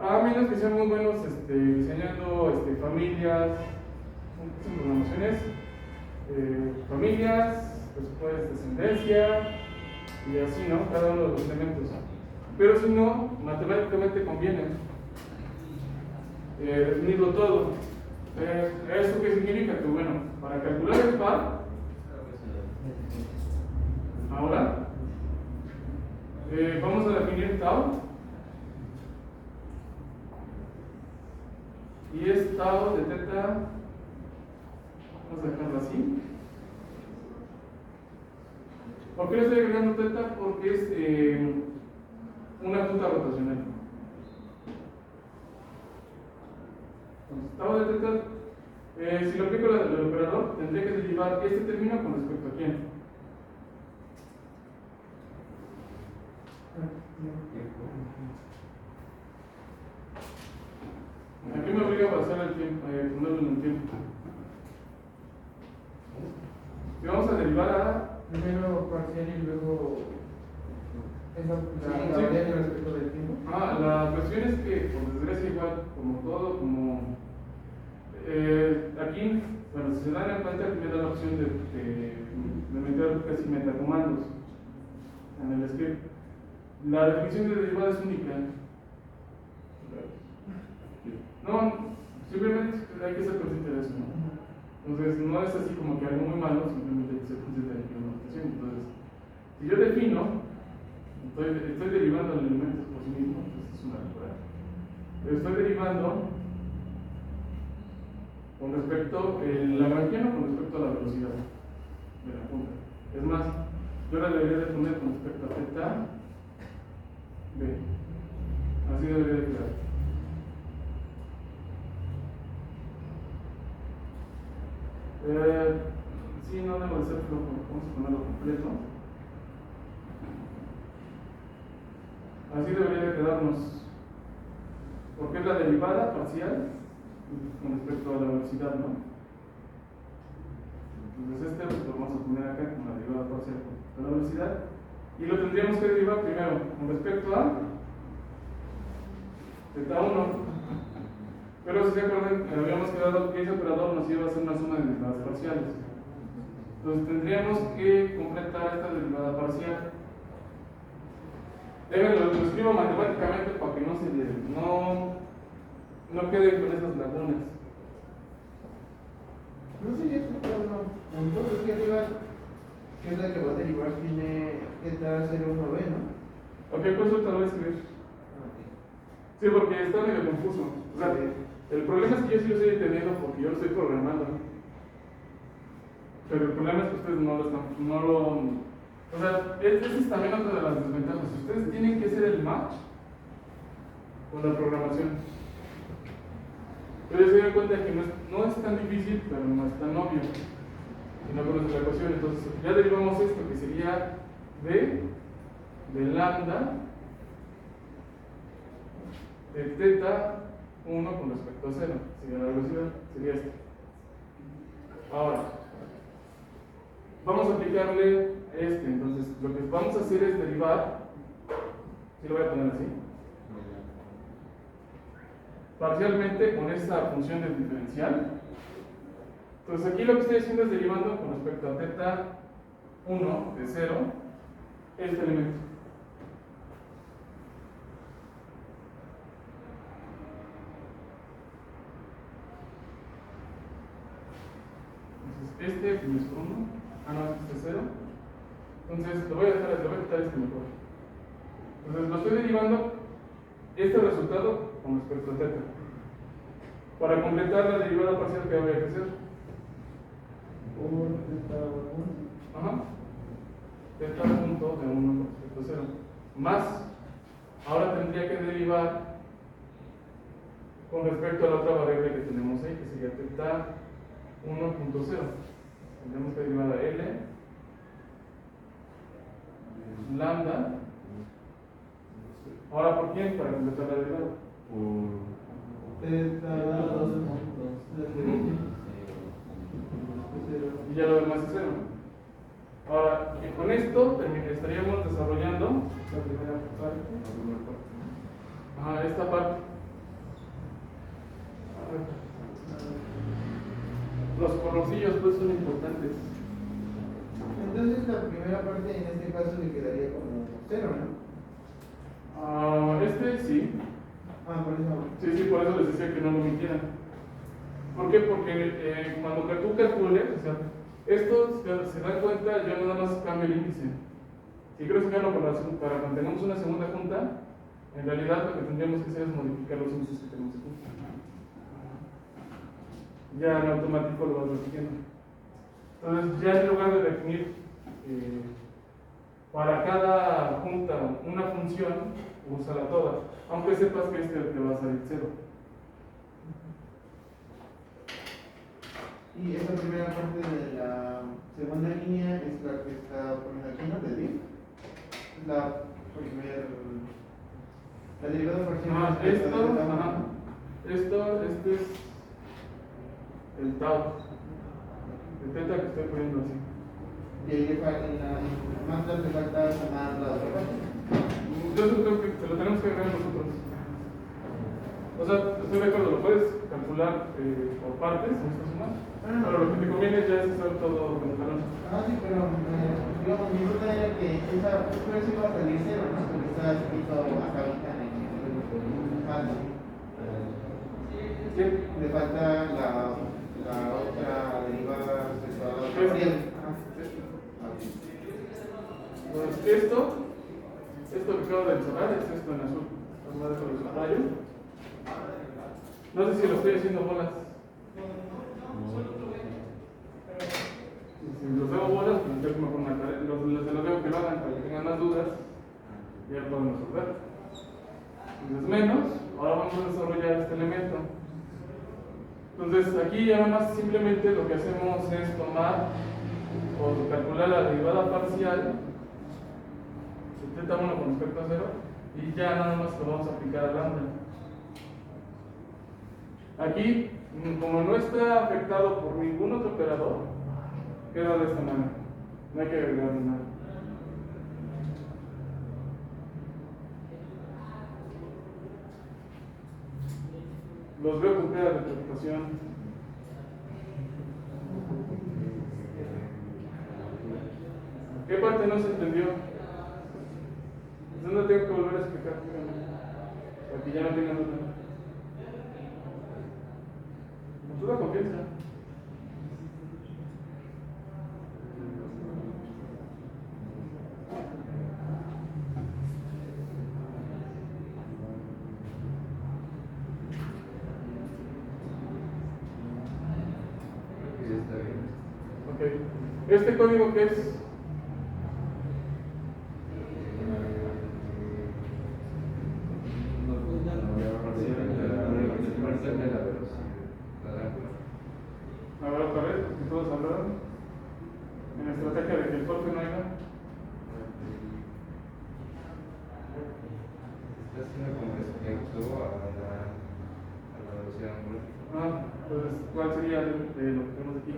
A menos que sean muy buenos diseñando familias, ¿qué son programaciones? Familias, después descendencia, y así, ¿no? Cada uno de los elementos. Pero si no, matemáticamente conviene definirlo todo. ¿Eso qué significa? Que bueno, para calcular el par, ahora vamos a definir tau, y es tau de teta, vamos a dejarlo así. ¿Por qué le estoy agregando teta? Porque es una punta rotacional. Entonces, tau de teta, si lo aplico al operador, tendría que derivar este término con respecto a quién. Aquí me obliga a pasar el tiempo, ponerlo en el tiempo. Si vamos a derivar a Primero parcial y luego esa Sí. variable respecto del tiempo. la cuestión es que, por desgracia, igual, como todo, aquí, bueno, si se dan cuenta, aquí me da la opción de meter casi metacomandos en el script. La definición de derivada es única. No, simplemente hay que ser consciente de eso, ¿no? Entonces, no es así como que algo muy malo, simplemente hay que ser consciente de la notación. Entonces, si yo defino, estoy derivando el elemento por sí mismo, entonces es una locura. Estoy derivando con respecto al lagrangiano con respecto a la velocidad de la punta. Es más, yo la debería de poner con respecto a teta b. Así debería de quedar. Sí, no debo de ser flojo, vamos a ponerlo completo. Así debería de quedarnos, porque es la derivada parcial con respecto a la velocidad, ¿no? Entonces lo vamos a poner acá como la derivada parcial con la velocidad, y lo tendríamos que derivar primero con respecto a teta 1. Pero si se acuerdan, habíamos quedado que ese operador nos iba a hacer una suma de derivadas parciales. Entonces tendríamos que completar esta derivada parcial. Déjenlo, lo escribo matemáticamente para que no queden con esas lagunas. No sé, ya explicado, entonces que arriba, que es la que va a derivar, tiene teta 0,1b, ¿no? Ok, pues eso tal vez escribir. Sí, porque está medio confuso. O sea, el problema es que yo sí lo estoy entendiendo porque yo lo estoy programando. Pero el problema es que ustedes o sea, esa es también otra de las desventajas. Ustedes tienen que hacer el match con la programación. Pero se dan cuenta que no es tan difícil, pero no es tan obvio. Si no conoces la ecuación, entonces ya derivamos esto que sería de lambda de teta 1 con respecto a 0. Sería la velocidad, sería esto. Ahora, vamos a aplicarle entonces lo que vamos a hacer es derivar, si lo voy a poner así, parcialmente con esta función del diferencial. Entonces aquí lo que estoy haciendo es derivando con respecto a teta 1 de 0 este elemento. Entonces este es 1, no, este es 0. Entonces lo voy a quitar este mejor. Entonces lo estoy derivando este resultado con respecto a teta. Para completar la derivada parcial que habría que hacer. Por teta 1. Ajá. Teta punto de 1 con respecto a 0. Más, ahora tendría que derivar con respecto a la otra variable que tenemos ahí, que sería teta 1.0. Tendríamos que derivar a L lambda. Ahora, ¿por quién? Para completar la derivada. Teta 2 Y ya lo demás es cero. Ahora, con esto estaríamos desarrollando la primera parte. Esta parte. Los colorcillos pues son importantes. Entonces la primera parte en este caso le quedaría como 0, ¿no? Este sí. Por eso. Sí, por eso les decía que no lo omitieran. ¿Por qué? Porque cuando tú calcules, o sea, esto se da cuenta, yo nada más cambio el índice. Si quiero sacarlo para cuando tengamos una segunda junta, en realidad lo que tendríamos que hacer es modificar los índices que tenemos aquí. Ya en automático lo vas repitiendo. Entonces, ya en lugar de definir para cada junta una función, úsala toda, aunque sepas que te va a salir 0. Y esa primera parte de la segunda línea es la que está poniendo aquí, ¿no? De div. La derivada parcial. Este es el tau, el teta que estoy poniendo así. Y ahí le falta, en MATLAB le falta sumar la otra parte. Yo creo que te lo tenemos que agregar nosotros. O sea, estoy de acuerdo, lo puedes calcular por partes, no está sumando. Pero lo que te conviene ya es hacer todo con el talón. Sí, pero digamos, mi duda era que esa precio iba a salir 0, ¿no? Porque está escrito acá ahorita en el falta. ¿Qué? Le falta la otra derivada respecto a la otra variable. Pues esto que acabo de mencionar es esto en azul. Vamos a dejar los rayos. No sé si lo estoy haciendo bolas. Si los hago bolas, pues yo mejor una tarea. Los dejo que lo hagan para que tengan más dudas. Ya lo podemos resolver. Entonces menos, ahora vamos a desarrollar este elemento. Entonces aquí ya nada más simplemente lo que hacemos es tomar o calcular la derivada parcial de teta 1 con respecto a 0 y ya nada más lo vamos a aplicar a lambda. Aquí, como no está afectado por ningún otro operador, queda de esta manera. No hay que agregar nada. Los veo con cara de preocupación. ¿Qué parte no se entendió? ¿Dónde tengo que volver a explicar? Para que ya no tengan duda. Con toda confianza. Ok. ¿Este código qué es? A ver otra vez, porque todos hablaron. En la estrategia de que el corte no haya. Está haciendo con respecto a la velocidad. Pues, ¿cuál sería de lo que tenemos aquí?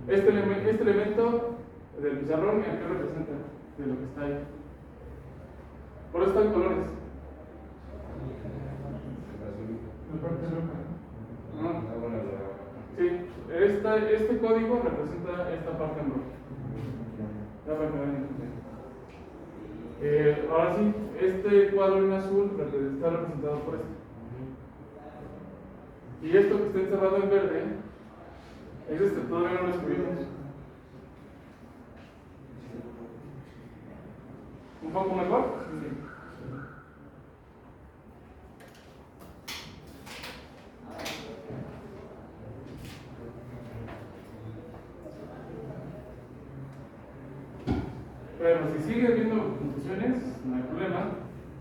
Este elemento del pizarrón, ¿qué representa? De lo que está ahí. Por eso están colores. La parte roja. Sí, este código representa esta parte en rojo. Ya para que vean. Ahora sí, este cuadro en azul está representado por esto. Y esto que está encerrado en verde, es todavía no lo escribimos. ¿Un poco mejor? Sí. Bueno, si sigue habiendo confusiones, no hay problema.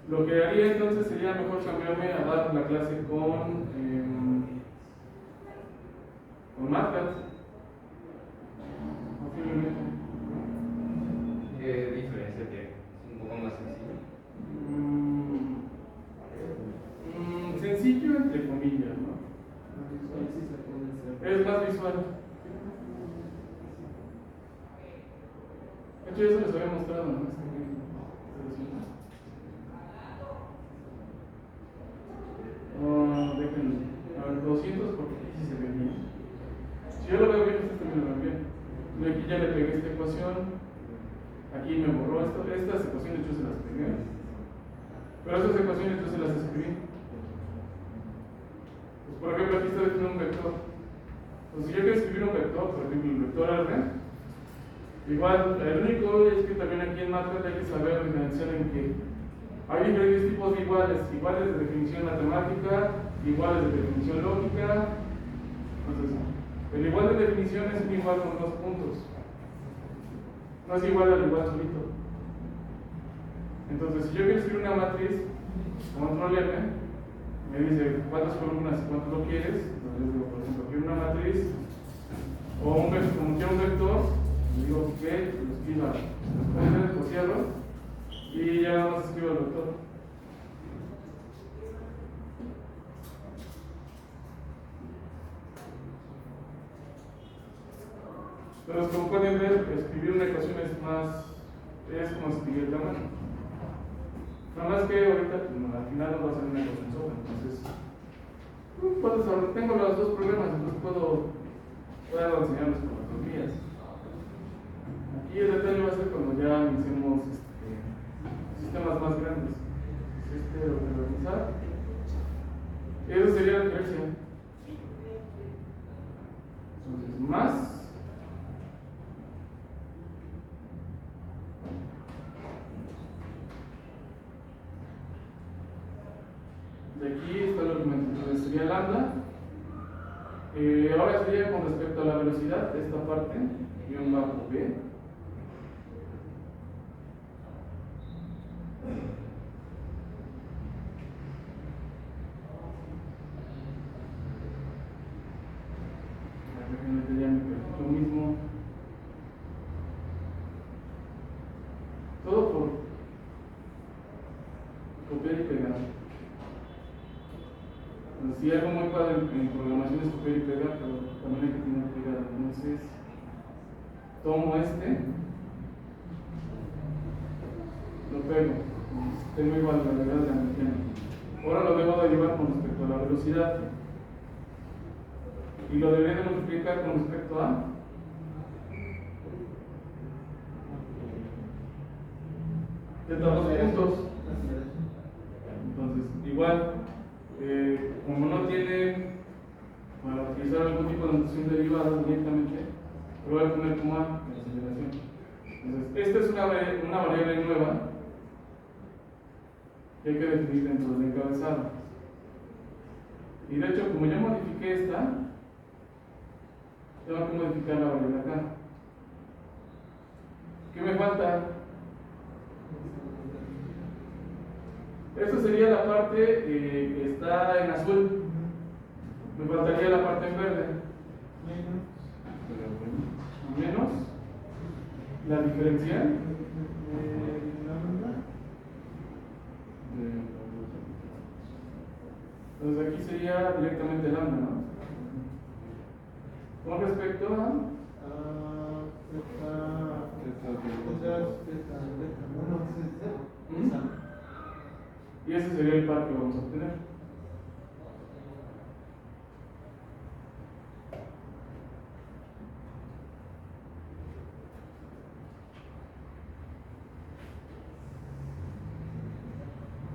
Lo que haría entonces sería mejor cambiarme a dar la clase con MATLAB. ¿Qué diferencia tiene? ¿Es un poco más sencillo? hecho, ya se les había mostrado, ¿no? Déjenme. A ver, 200 porque aquí sí se ve bien. Si yo lo veo bien, ustedes también lo ven bien. Yo aquí ya le pegué esta ecuación. Aquí me borró esto. Estas ecuaciones yo se las pegué. Pero estas ecuaciones yo se las escribí. Pues, por ejemplo, aquí está definiendo un vector. Pues si yo quiero escribir un vector, por ejemplo, el vector R, igual, el único es que también aquí en MATLAB hay que saber diferenciar en que hay diferentes tipos de iguales, iguales de definición matemática, iguales de definición lógica. Entonces, el igual de definición es un igual con dos puntos. No es igual al igual solito. Entonces, si yo quiero escribir una matriz, control M, me dice cuántas columnas y cuánto lo quieres. Entonces, yo digo, por ejemplo, quiero una matriz, o un vector, como quiero un vector, le digo que lo escriba, lo cierro, y ya nada más escribo el vector. Entonces, como pueden ver, escribir una ecuación es como escribir el tamaño. Nada más que ahorita, al final nos va a salir una ecuación sola. Entonces, tengo los dos problemas, entonces puedo enseñarles por las dos vías. Aquí el detalle va a ser cuando ya iniciemos sistemas más grandes. Lo voy a realizar. Esa sería la diferencia. Entonces, más. De aquí está el argumento. Entonces sería lambda. Ahora sería con respecto a la velocidad de esta parte, guión bajo b. Lo mismo. Todo por copiar y pegar. Si algo muy padre en programación es copiar y pegar, pero también hay que tener cuidado. Entonces, tomo lo pego, tengo igual la regla de la energía. Ahora lo debo de llevar con respecto a la velocidad. Y lo debería de multiplicar con respecto a dos puntos. Entonces, igual, como no tiene para utilizar algún tipo de notación derivada directamente, lo voy a poner como A en la aceleración. Entonces, esta es una variable nueva que hay que definir dentro del encabezado. Y de hecho, como ya modifiqué esta, tengo que modificar la variable acá. ¿Qué me falta? Esta sería la parte que está en azul. Me faltaría la parte en verde. Menos la diferencial. Entonces aquí sería directamente lambda, ¿no? Con respecto a y ese sería el par que vamos a obtener.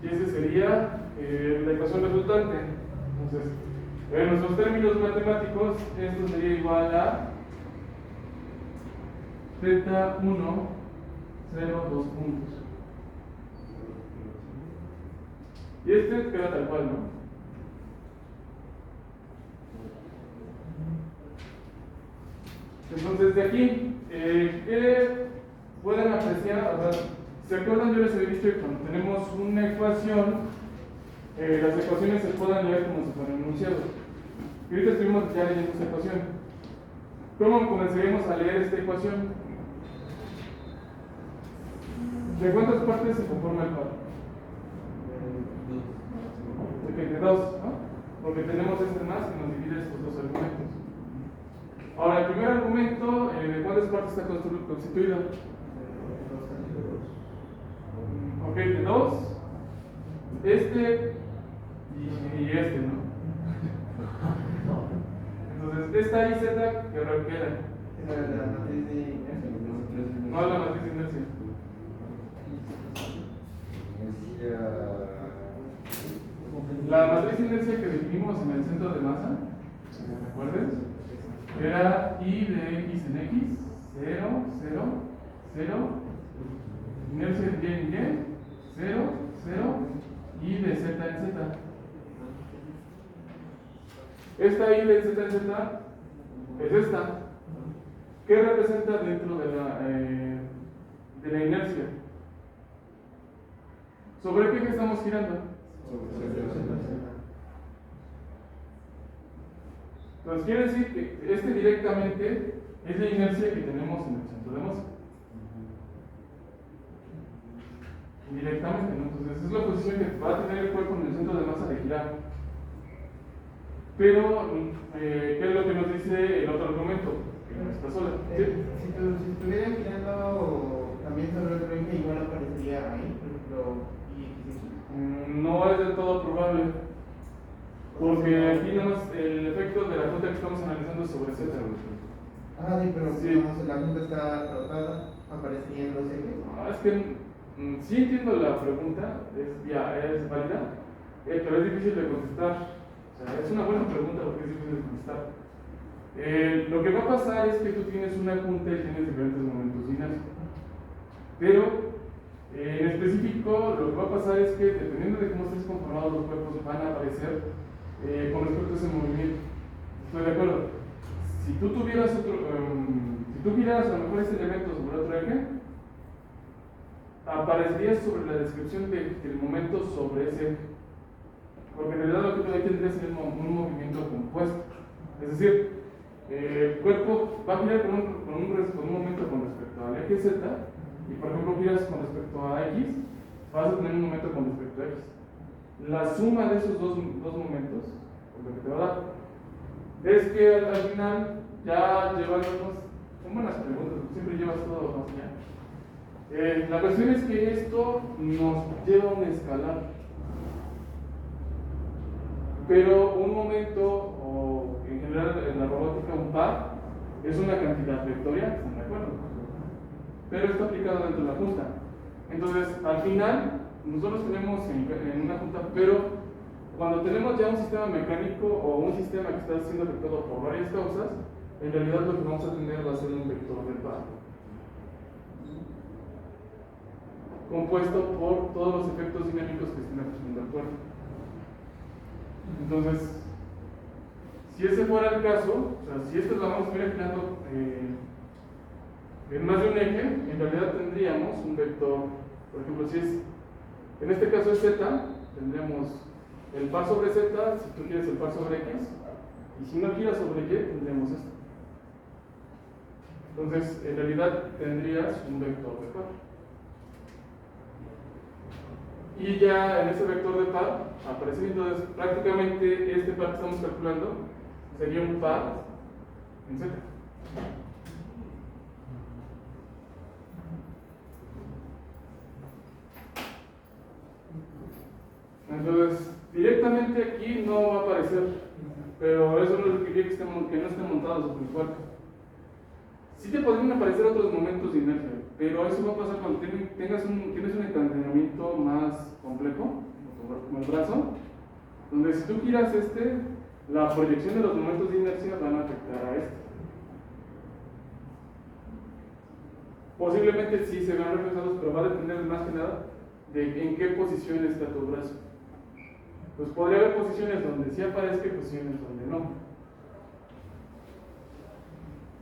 Y ese sería la ecuación resultante. Entonces, en nuestros términos matemáticos, esto sería igual a θ1, 0, 2 puntos. Y este queda tal cual, ¿no? Entonces, de aquí, ¿qué pueden apreciar? O sea, ¿se acuerdan? Yo les había dicho que cuando tenemos una ecuación, las ecuaciones se pueden leer como si fueran enunciados. Y ahorita estuvimos ya leyendo esta ecuación. ¿Cómo comenzaríamos a leer esta ecuación? ¿De cuántas partes se conforma el par? De dos, ¿no? Porque tenemos este más que nos divide estos dos argumentos. Ahora, el primer argumento, ¿de cuántas partes está constituido? Ok, de 2, este y este, ¿no? Entonces, esta IZ que ahora queda. Esa es la matriz de inercia. No la matriz de inercia. La matriz de inercia que definimos en el centro de masa, ¿recuerdas? Era I de X en X, 0, 0, 0, inercia de Y en Y, 0, 0, y de Z en Z. Esta I de Z en Z es esta. ¿Qué representa dentro de la inercia? ¿Sobre qué estamos girando? Entonces quiere decir que este directamente es la inercia que tenemos en el centro de masa. Directamente, ¿no? Entonces es la posición que va a tener el cuerpo en el centro de masa de girar. Pero, ¿qué es lo que nos dice el otro argumento? Que no está sola. ¿Sí? Si estuviera girando también sobre otro eje, igual aparecería ahí, por ejemplo, y No es del todo probable. Porque aquí nada más el efecto de la punta que estamos analizando es sobre Z. Ah, sí, pero Sí. digamos, la punta está rotada, aparecerían los ejes. Es que sí entiendo la pregunta, es válida, pero es difícil de contestar. O sea, es una buena pregunta porque es difícil de contestar. Lo que va a pasar es que tú tienes una punta y tienes diferentes momentos de inercia. Pero, en específico, lo que va a pasar es que dependiendo de cómo estés conformados los cuerpos van a aparecer con respecto a ese movimiento. Estoy de acuerdo. Si tú tuvieras si tú giraras a lo mejor ese elemento sobre otro eje, aparecería sobre la descripción del momento sobre ese eje. Porque en realidad lo que tú ahí tendrías es un movimiento compuesto. Es decir, el cuerpo va a girar con un momento con respecto al eje Z, y por ejemplo giras con respecto a X, vas a tener un momento con respecto a X. La suma de esos dos momentos es lo que te va a dar. Es que al final ya llevándonos, son buenas preguntas, porque siempre llevas todo más allá. La cuestión es que esto nos lleva a un escalar. Pero un momento, o en general en la robótica un par, es una cantidad vectorial, ¿están de acuerdo? Pero está aplicado dentro de la junta. Entonces, al final, nosotros tenemos en una junta, pero cuando tenemos ya un sistema mecánico o un sistema que está siendo afectado por varias causas, en realidad lo que vamos a tener va a ser un vector de par, compuesto por todos los efectos dinámicos que estén afectando al cuerpo. Entonces, si ese fuera el caso, o sea, si esto lo vamos a ir girando en más de un eje, en realidad tendríamos un vector, por ejemplo, si es, en este caso es Z, tendríamos el par sobre Z, si tú quieres el par sobre X, y si no giras sobre Y, tendríamos esto. Entonces, en realidad tendrías un vector de par. Y ya en ese vector de par aparece entonces prácticamente este par que estamos calculando sería un par en Z. Entonces, directamente aquí no va a aparecer, pero eso no es lo que quiere que no esté montado sobre el cuerpo. Sí te podrían aparecer otros momentos de inercia, pero eso va a pasar cuando tienes un encadenamiento más complejo, como el brazo, donde si tú giras la proyección de los momentos de inercia van a afectar a este. Posiblemente sí se vean reflejados, pero va a depender más que nada de en qué posición está tu brazo. Pues podría haber posiciones donde sí aparezca y posiciones donde no.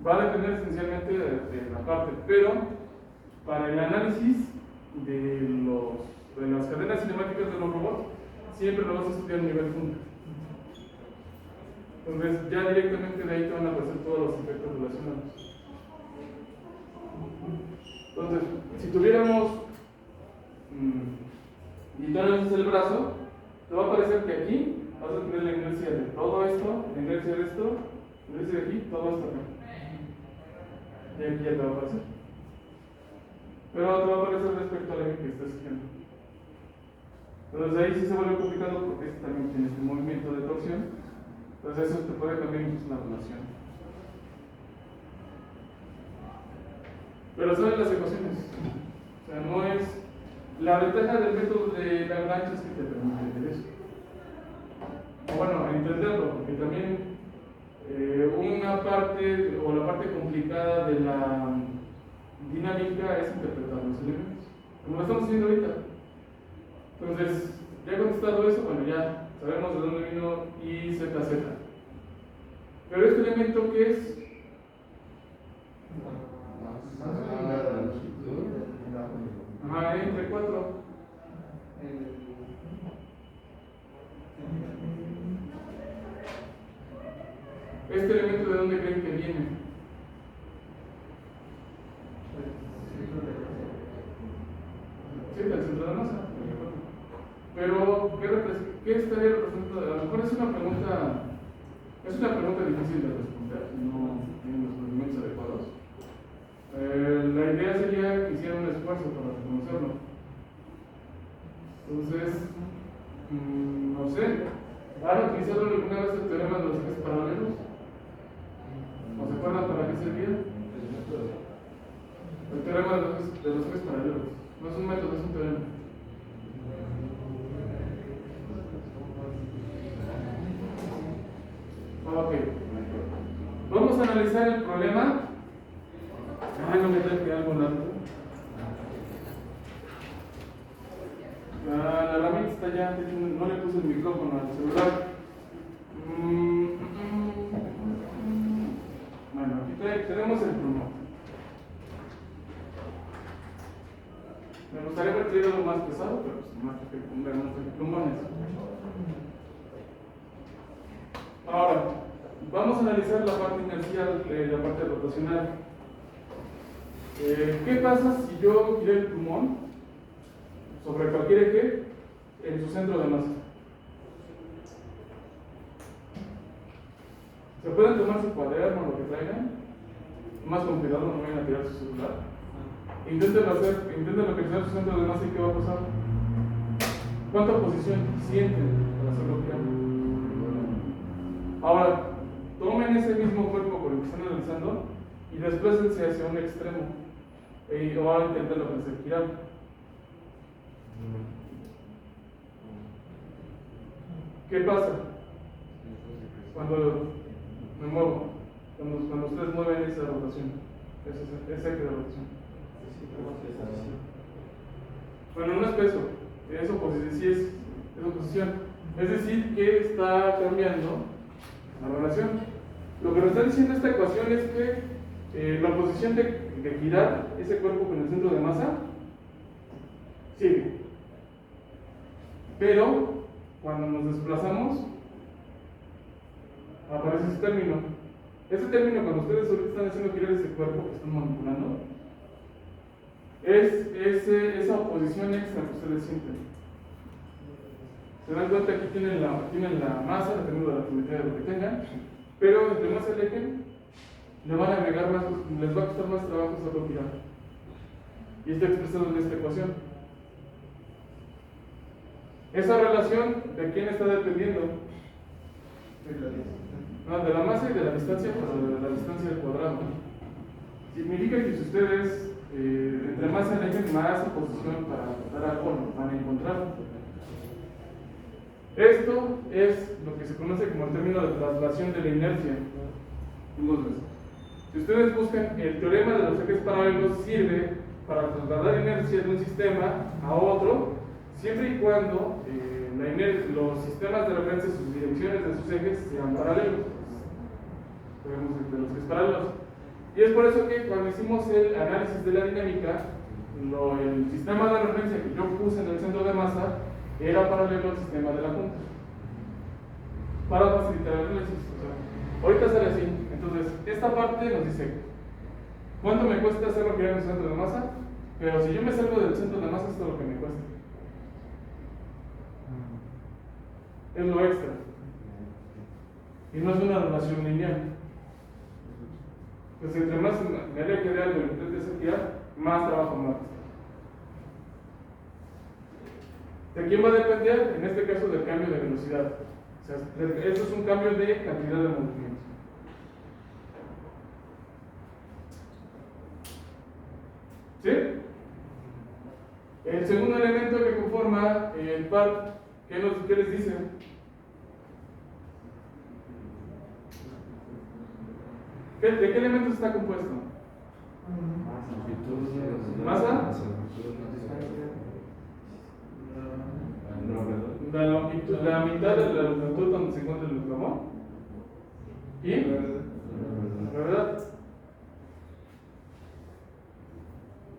Va a depender esencialmente de la parte, pero para el análisis de las cadenas cinemáticas de los robots, siempre lo vas a estudiar a nivel punta. Entonces, ya directamente de ahí te van a aparecer todos los efectos relacionados. Entonces, si tuviéramos y tú analizas el brazo, te va a parecer que aquí vas a tener la inercia de todo esto, la inercia de esto, la inercia de aquí, todo esto acá. Y aquí ya te va a aparecer. Pero te va a aparecer respecto al eje que estás girando. Entonces ahí sí se vuelve complicado porque este también tiene este movimiento de torsión. Entonces eso te puede cambiar incluso la relación. Pero son las ecuaciones. O sea, no es... La ventaja del método de Lagrange es que te permite ver eso. O bueno, entenderlo, porque también una parte o la parte complicada de la dinámica es interpretar los elementos, como lo estamos haciendo ahorita. Entonces, ya contestado eso, bueno, ya sabemos de dónde vino I, Z, Z. Pero este elemento, ¿qué es? Ajá, entre 4. ¿Este elemento de dónde creen que viene? Sí, del centro de masa. Pero, ¿qué estaría representando? A lo mejor es una pregunta difícil de responder, no tiene los conocimientos adecuados. La idea sería que hiciera un esfuerzo para reconocerlo. Entonces, no sé, ¿han utilizado alguna vez el teorema de los ejes paralelos? ¿O se acuerdan para qué servía? El teorema de los ejes paralelos. No es un método, es un teorema. Ok. Vamos a analizar el problema. Ay, no me traje algo largo. La herramienta está ya, no le puse el micrófono al celular. Bueno, aquí tenemos el plumón. Me gustaría haber traído algo más pesado, pero pues más que plumones. Ahora, vamos a analizar la parte inercial, la parte rotacional. ¿Qué pasa si yo giré el plumón sobre cualquier eje en su centro de masa? ¿Se pueden tomar su cuaderno o lo que traigan? Más con cuidado, no vayan a tirar su celular. Intenten localizar su centro de masa y ¿qué va a pasar? ¿Cuánta posición sienten para hacerlo girar? Ahora, tomen ese mismo cuerpo con el que están analizando y desplácense hacia un extremo. Y ahora intenten hacer girar. ¿Qué pasa? Cuando me muevo, cuando ustedes mueven esa rotación, ese eje de rotación. Bueno, no es peso, es oposición. Es decir, que está cambiando la relación. Lo que nos está diciendo esta ecuación es que la posición de girar ese cuerpo con el centro de masa sigue. Pero cuando nos desplazamos, aparece ese término. Ese término, cuando ustedes ahorita están haciendo girar ese cuerpo que están manipulando, es esa oposición extra que ustedes sienten. Se dan cuenta que tienen la masa, dependiendo de la geometría de lo que tengan, pero entre más se alejen, les va a costar más trabajo hacerlo girar. Y está expresado en esta ecuación. Esa relación, ¿de quién está dependiendo? De la masa y de la distancia, pero de la distancia al cuadrado. Significa que si ustedes entre más se alejen, más oposición para tratar algo van a encontrar. Esto es lo que se conoce como el término de traslación de la inercia. Entonces, si ustedes buscan el teorema de los ejes paralelos, sirve para trasladar inercia de un sistema a otro, siempre y cuando los sistemas de referencia, sus direcciones de sus ejes sean paralelos. Tenemos de los ejes paralelos. Y es por eso que cuando hicimos el análisis de la dinámica, el sistema de referencia que yo puse en el centro de masa era paralelo al sistema de la punta. Para facilitar el análisis. Ahorita sale así. Entonces, esta parte nos dice cuánto me cuesta hacerlo girar en el centro de masa, pero si yo me salgo del centro de masa, esto es lo que me cuesta. Es lo extra. Y no es una relación lineal. Pues entre más me aleje de algo y intente hacer girar, más trabajo me va a costar. ¿De quién va a depender? En este caso del cambio de velocidad. O sea, esto es un cambio de cantidad de movimiento. ¿Sí? El segundo elemento que conforma el par, ¿qué les dice? ¿De qué elementos está compuesto? ¿Masa? La longitud, la mitad de la longitud donde se encuentra el eslabón. ¿Y? ¿Verdad?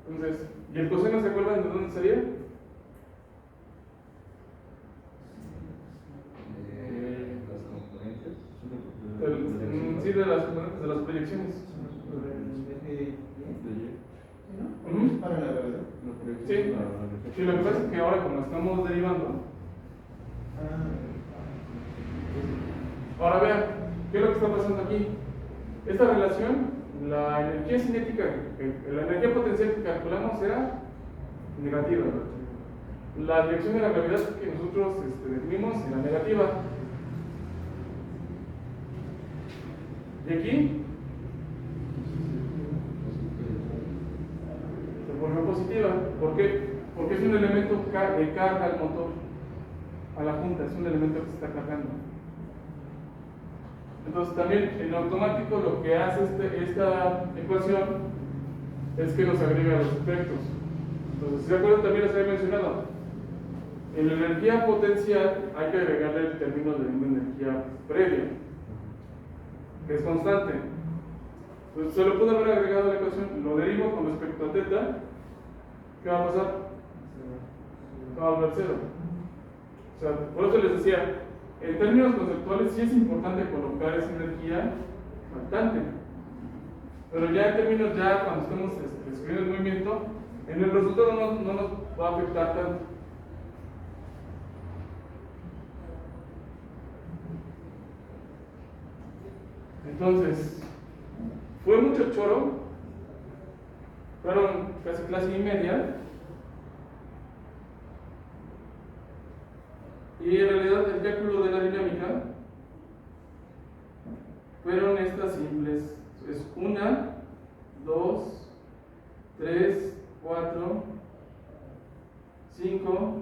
Entonces, ¿y el coseno se acuerdan de dónde salía? Sí, de las componentes de las proyecciones. Para la verdad. Sí, sí, lo que pasa es que ahora como estamos derivando, ahora vean, ¿qué es lo que está pasando aquí? Esta relación, la energía cinética, la energía potencial que calculamos era negativa. La dirección de la gravedad que nosotros definimos era negativa. Y aquí se volvió positiva. ¿Por qué? Porque es un elemento que carga al motor, a la junta, es un elemento que se está cargando. Entonces también en automático lo que hace esta ecuación es que nos agrega los efectos. Entonces, ¿se acuerdan? También les había mencionado, en la energía potencial hay que agregarle el término de una energía previa, que es constante. Entonces, se lo pudo haber agregado a la ecuación, lo derivo con respecto a teta, ¿qué va a pasar? Va a volver cero. O sea, por eso les decía, en términos conceptuales sí es importante colocar esa energía faltante, pero ya en términos, ya cuando estemos escribiendo el movimiento, en el resultado no nos va a afectar tanto. Entonces, fue mucho choro, fueron casi clase y media, y en realidad el cálculo de la dinámica fueron estas simples. Es 1, 2, 3, 4, 5.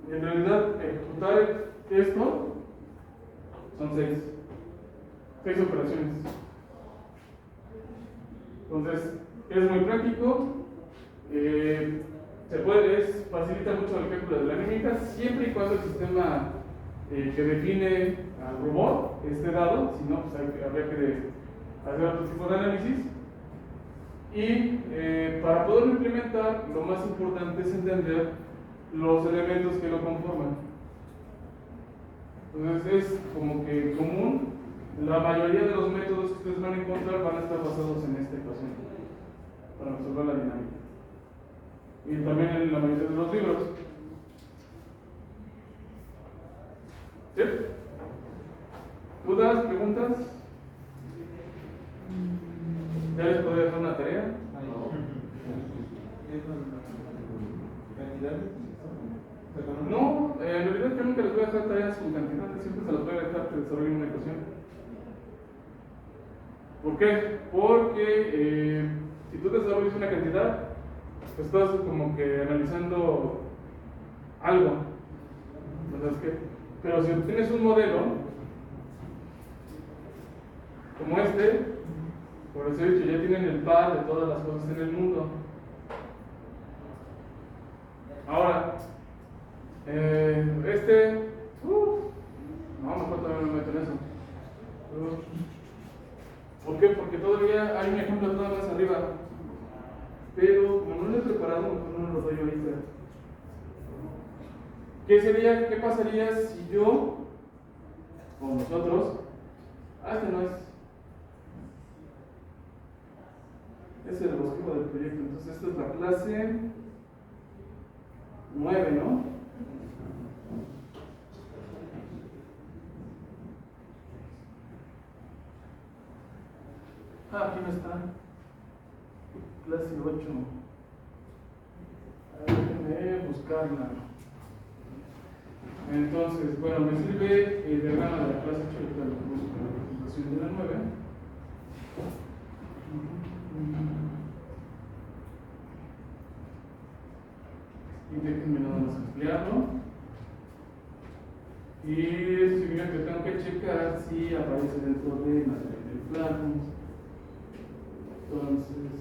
Y en realidad ejecutar esto son 6 operaciones. Entonces es muy práctico, facilita mucho el cálculo de la dinámica siempre y cuando el sistema que define al robot esté dado, si no, pues habría que hacer otro tipo de análisis. Y para poderlo implementar, lo más importante es entender los elementos que lo conforman. Entonces es como que común, la mayoría de los métodos que ustedes van a encontrar van a estar basados en esta ecuación para resolver la dinámica. Y también en la mayoría de los libros. ¿Sí? ¿Dudas? ¿Preguntas? ¿Ya les podría hacer una tarea? No, en realidad yo nunca les voy a dejar tareas con cantidades, siempre se las voy a dejar que desarrollen una ecuación. ¿Por qué? Porque si tú desarrollas una cantidad, pues estás como que analizando algo. ¿Verdad? Pero si tienes un modelo como este, por eso he dicho, ya tienen el par de todas las cosas en el mundo. Ahora, no, mejor todavía no me meto en eso. ¿Por qué? Porque todavía hay un ejemplo todavía más arriba. Pero como no lo he preparado, mejor no lo doy ahorita. ¿Qué pasaría si yo, o nosotros, este no es. Es el objetivo del proyecto. Entonces, esta es la clase 9, ¿no? Aquí no está. Clase 8. Déjenme buscarla. Entonces, bueno, me sirve el diagrama de la clase 8, ahorita lo busco en la presentación de la 9. Y déjenme nada más ampliarlo. Y eso significa que tengo que checar si aparece dentro de del plano. Entonces,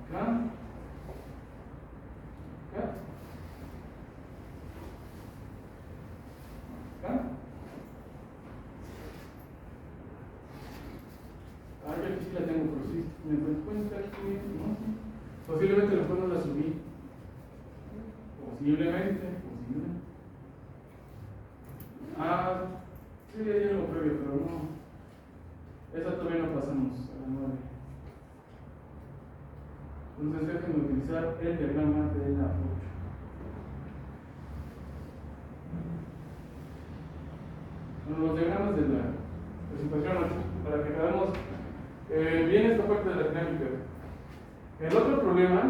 acá. Acá. Acá. Yo aquí sí la tengo, pero sí me doy cuenta que no. Posiblemente después no la subí. Posiblemente. Sí, hay algo previo, pero no. Esa todavía no pasamos a la 9. Entonces déjenme utilizar el diagrama de la 8. Bueno, los diagramas de la presentación 8, para que veamos bien esta parte de la dinámica. El otro problema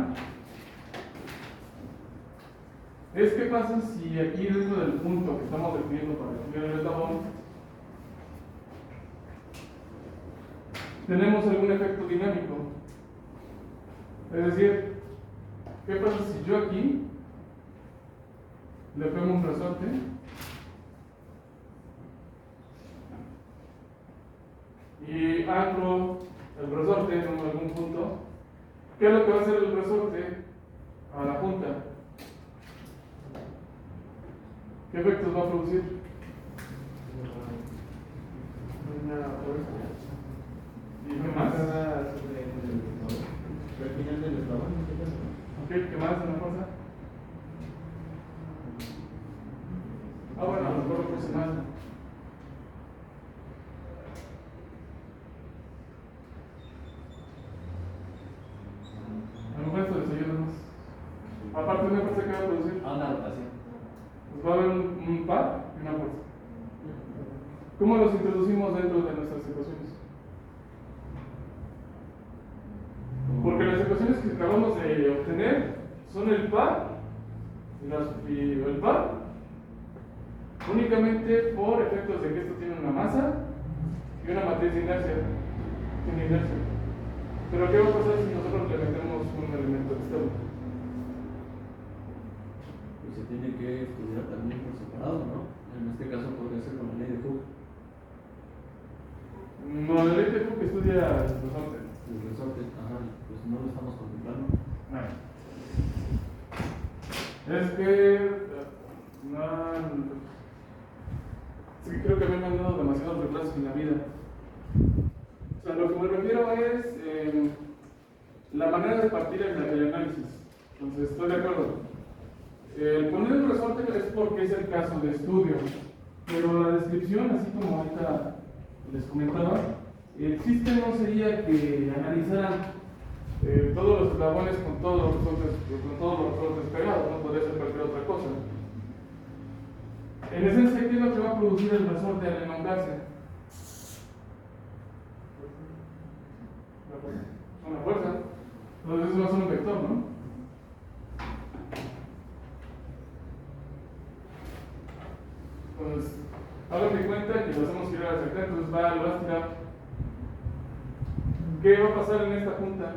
es qué pasa si aquí dentro del punto que estamos definiendo para definir el eslabón tenemos algún efecto dinámico. Es decir, ¿qué pasa si yo aquí le pego un resorte y anclo el resorte en algún punto? ¿Qué es lo que va a hacer el resorte a la punta? ¿Qué efectos va a producir? Una fuerza. ¿Y qué más? Al final del eslabón, ¿en qué caso? Ok, ¿qué más? ¿Una fuerza? Bueno, a lo mejor aproximado. A lo mejor esto les ayuda más. Aparte de una fuerza que va a producir, Una rotación. pues va a haber un par y una fuerza. ¿Cómo los introducimos dentro de nuestras ecuaciones? Porque las ecuaciones que acabamos de obtener son el par y el par únicamente por efectos de que esto tiene una masa y una matriz de inercia. Tiene inercia. Pero ¿qué va a pasar si nosotros le metemos un elemento externo? Pues se tiene que estudiar también por separado, ¿no? En este caso podría ser con la ley de Hooke. No, la ley de Hooke estudia los resortes. El resorte, pues no lo estamos contemplando. Es que sí, creo que me han dado demasiados retrasos en la vida. O sea, lo que me refiero es la manera de partir en el análisis. Entonces, estoy de acuerdo. El poner el resorte es porque es el caso de estudio, pero la descripción, así como ahorita les comentaba, el chiste no sería que analizaran todos los eslabones con todos los resortes pegados, no podría ser cualquier otra cosa. En esencia, ¿qué es lo que va a producir el resorte al elongarse? Una fuerza. Entonces eso va a ser un vector, ¿no? Entonces, hagan de cuenta que lo hacemos girar hacia acá, entonces lo vas a tirar. ¿Qué va a pasar en esta punta?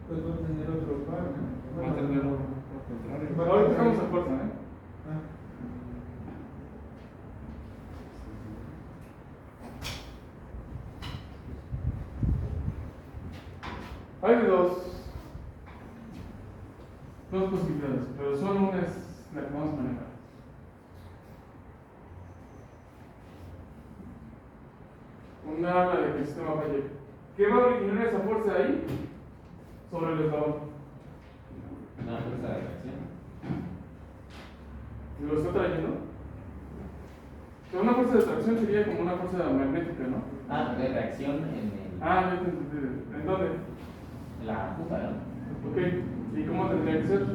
Pues va a tener otro par, ¿no? Va a tener otro. Ahorita dejamos a fuerza, ¿eh? Hay dos posibilidades, pero solo una es la que vamos a manejar. Una habla de que el sistema falle. ¿Qué va a originar esa fuerza ahí? Sobre el eslabón. Una fuerza de reacción. ¿Lo está trayendo? Pero una fuerza de tracción sería como una fuerza magnética, ¿no? Ah, de reacción en Ah, ya te entendí. ¿En dónde? la puta, ¿no? Ok. ¿Y cómo tendría que ser?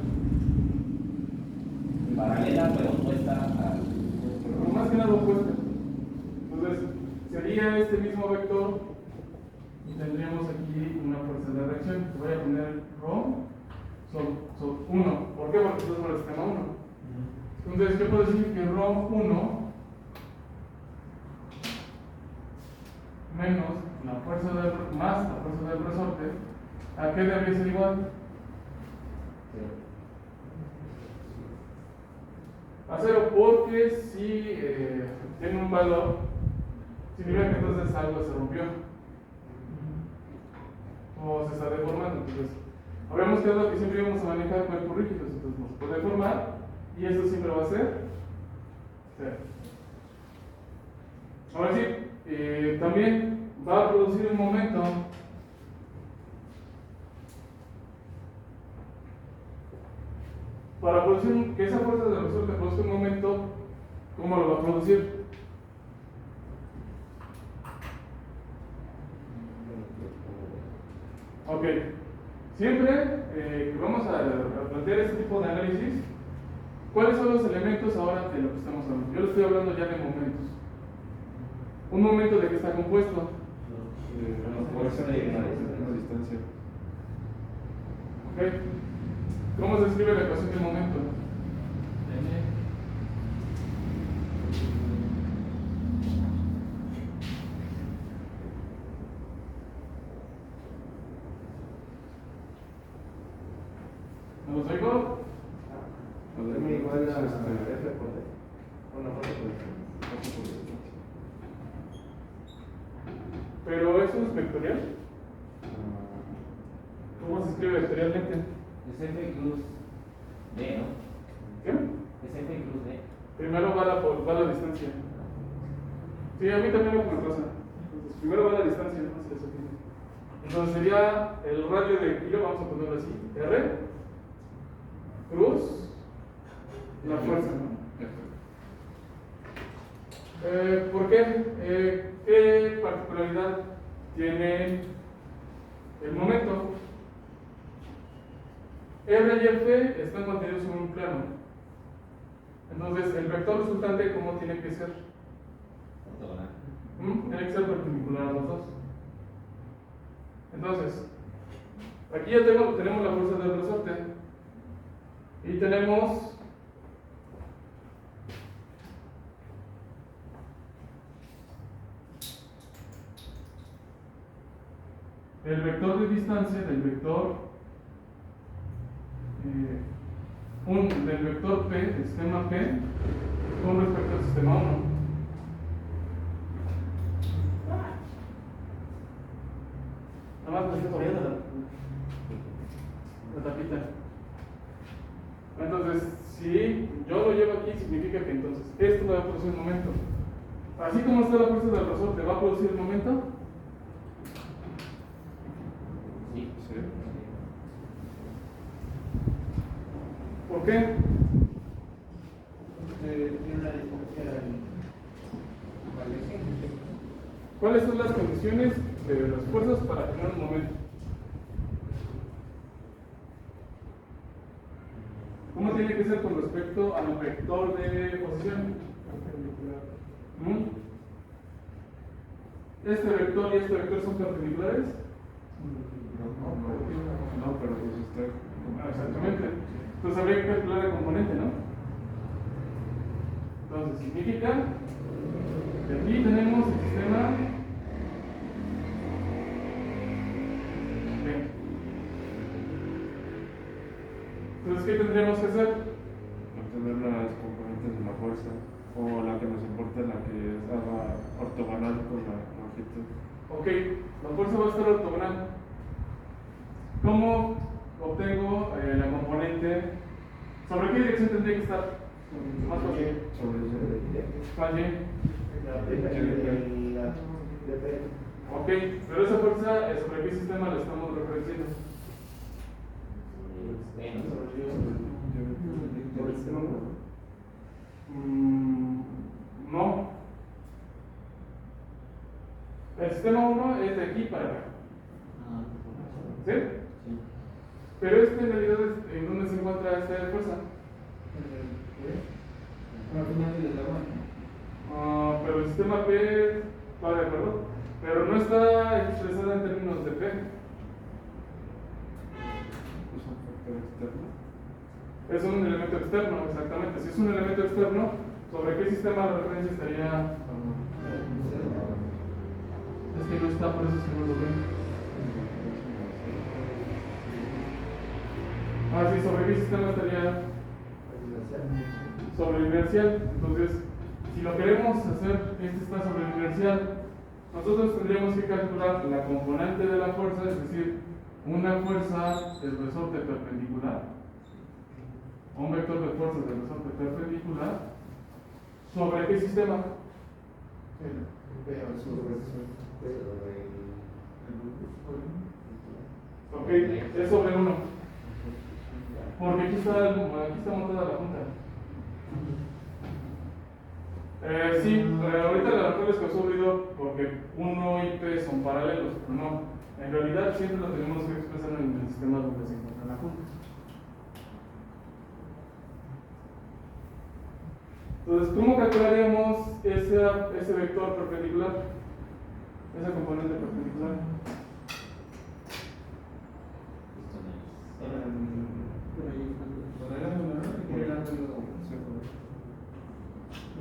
Paralela pero opuesta al. Pero más que nada opuesta. Entonces, sería este mismo vector y tendríamos aquí una fuerza de reacción. Te voy a poner ρ sobre 1. ¿Por qué? Porque esto es sobre el sistema 1. Entonces, yo puedo decir que ρ1 menos la fuerza más la fuerza del resorte, ¿a qué debería ser igual? A 0, porque si tiene un valor, significa que entonces algo se rompió o se está deformando. Entonces, habíamos quedado que siempre íbamos a manejar cuerpos rígidos, entonces nos puede deformar y eso siempre va a ser 0. Ahora sí, también va a producir un momento para producir que esa fuerza de resorte produzca un momento. ¿Cómo lo va a producir? Ok, siempre que vamos a plantear este tipo de análisis, ¿cuáles son los elementos ahora de lo que estamos hablando? Yo le estoy hablando ya de momentos. Un momento de qué está compuesto. Fuerza y una distancia. Ok, ¿cómo se escribe la ecuación del momento? ¿No los oigo? M igual a F por D. Una fuerza por distancia. Pero eso es vectorial. ¿Cómo se escribe vectorialmente? Es F cruz D, ¿no? ¿Qué? Es F cruz D. Primero va la distancia. Sí, a mí también me pasa. Entonces, primero va la distancia, no se les olvide. Entonces sería el radio de kilo, vamos a ponerlo así, R, cruz, la fuerza, ¿no? ¿Por qué? ¿Qué particularidad tiene el momento? R y F están contenidos en un plano. Entonces, el vector resultante, ¿cómo tiene que ser? Ortogonal. Tiene que ser perpendicular a los dos. Entonces, aquí ya tenemos la fuerza del resorte y tenemos el vector de distancia del vector del vector P, del sistema P, con respecto al sistema 1. Nada más me estoy corriendo la tapita. Entonces, si yo lo llevo aquí, significa que entonces esto va a producir un momento. Así como está la fuerza del resorte, ¿va a producir el momento? Sí. Sí. ¿Por qué? Tiene una distancia ¿Cuáles son las condiciones de las fuerzas para tener un momento? ¿Cómo tiene que ser con respecto al vector de posición? ¿Este vector y este vector son perpendiculares? No, pero pues está. Exactamente. Entonces habría que calcular el componente, ¿no? Entonces significa que aquí tenemos el sistema B. Entonces, ¿qué tendríamos que hacer? Obtener las componentes de la fuerza o la que nos importa, la que estaba ortogonal con la longitud. Ok, la fuerza va a estar ortogonal. ¿Cómo obtengo la componente? ¿Sobre qué dirección tendría que estar? Más fácil. Sobre ese. Fácil. La Ok, pero esa fuerza, ¿sobre qué sistema la estamos referenciando? Menos. Por el sistema 1. No, El sistema 1 es de aquí para acá. Ah, ¿Sí? sí. Pero este en realidad es en donde se encuentra esta fuerza. Al final del eslabón. Pero el sistema P va de acuerdo, pero no está expresada en términos de P. Es un factor externo. Es un elemento externo, exactamente. Si es un elemento externo, ¿sobre qué sistema de referencia estaría? Es que no está, por eso se no lo ven. Sí, ¿sobre qué sistema estaría? Sobre el inercial. Entonces, si lo queremos hacer, este está sobre el inercial, nosotros tendríamos que calcular la componente de la fuerza, es decir, una fuerza del resorte perpendicular, o un vector de fuerzas del resorte perpendicular, ¿sobre qué sistema? Ok, es sobre 1. Porque aquí está montada la punta. Sí, ahorita la verdad les causó ruido porque 1 y P son paralelos, pero no. En realidad siempre lo tenemos que expresar en el sistema donde se encuentra la punta. Entonces, ¿cómo calcularíamos ese vector perpendicular? Esa componente perpendicular.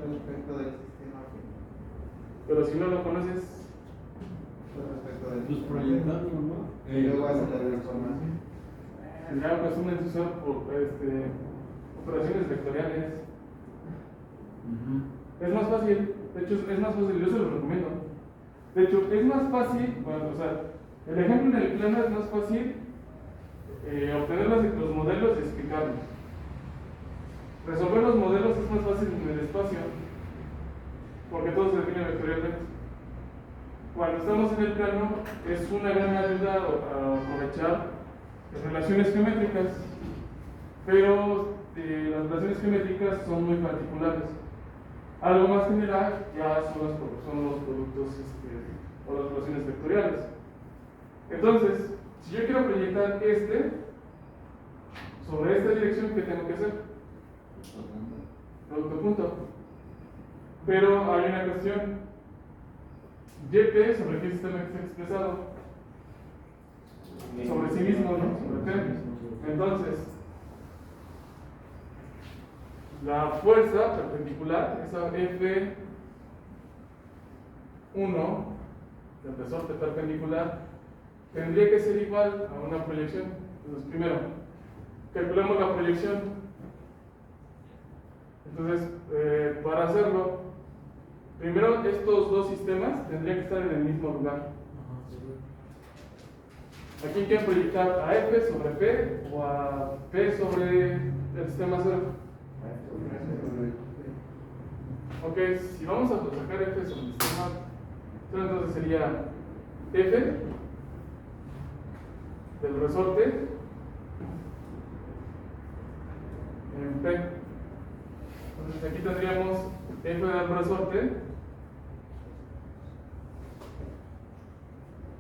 Respecto del sistema P. Pero si no lo conoces, Respecto del Pues proyectando, ¿no? Y luego hace la transformación. tendría pues una instrucción por operaciones vectoriales. Es más fácil, de hecho es más fácil, yo se lo recomiendo. De hecho, es más fácil, bueno, o sea, el ejemplo en el plano es más fácil obtener los modelos y explicarlos. Resolver los modelos es más fácil en el espacio, porque todo se define vectorialmente. Cuando estamos en el plano, es una gran ayuda a aprovechar relaciones geométricas, pero las relaciones geométricas son muy particulares. Algo más general ya son los productos o las relaciones vectoriales. Entonces, si yo quiero proyectar sobre esta dirección, ¿qué tengo que hacer? Producto punto. Pero hay una cuestión. YP, ¿sobre qué sistema está expresado? Sobre sí mismo, ¿no? Sobre T. Entonces, la fuerza perpendicular, esa F1 del resorte perpendicular, tendría que ser igual a una proyección. Entonces, primero, calculamos la proyección. Entonces, para hacerlo, primero estos dos sistemas tendrían que estar en el mismo lugar. ¿A quién quieren proyectar? ¿A F sobre P o a P sobre el sistema 0? Ok, si vamos a sacar F sobre el sistema 0, entonces sería F del resorte en P. Entonces aquí tendríamos F del resorte.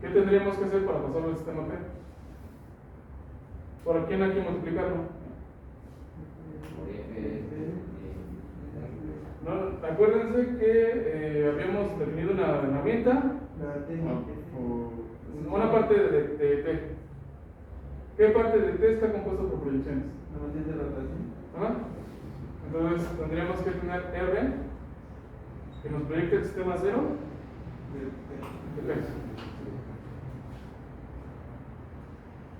¿Qué tendríamos que hacer para pasarlo al sistema P? ¿Por quién hay que multiplicarlo? No, acuérdense que habíamos definido una herramienta, una parte de T. ¿Qué parte de T está compuesta por proyecciones? ¿Ah? Entonces tendríamos que tener R que nos proyecte el sistema 0 de T.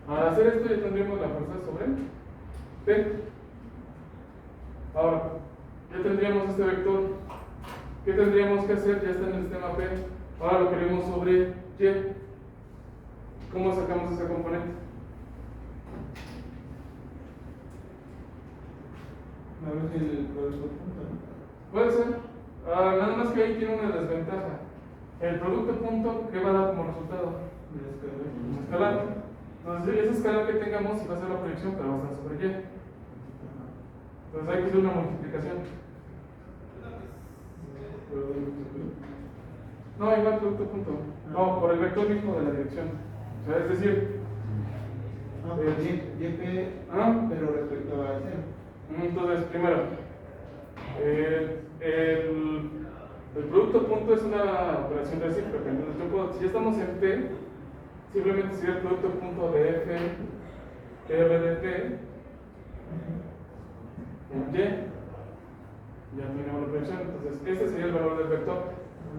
Para hacer esto ya tendríamos la fuerza sobre T. Ahora, ya tendríamos este vector. ¿Qué tendríamos que hacer? Ya está en el sistema P. Ahora lo queremos sobre Y. ¿Cómo sacamos esa componente? Puede ser. Nada más que ahí tiene una desventaja. El producto punto, ¿qué va a dar como resultado? Un escalar. Entonces, ese escalar que tengamos va a ser la proyección, pero va a estar sobre Y. Entonces hay que hacer una multiplicación. No, igual producto punto. No, por el vector mismo de la dirección. O sea, es decir, No, pero YP, pero respecto a ese. entonces, primero, el producto punto es una operación recíproca. Entonces, yo puedo, si ya estamos en T, simplemente sería el producto punto de F, R de T, en Y. Ya tenemos la operación. Entonces, este sería el valor del vector.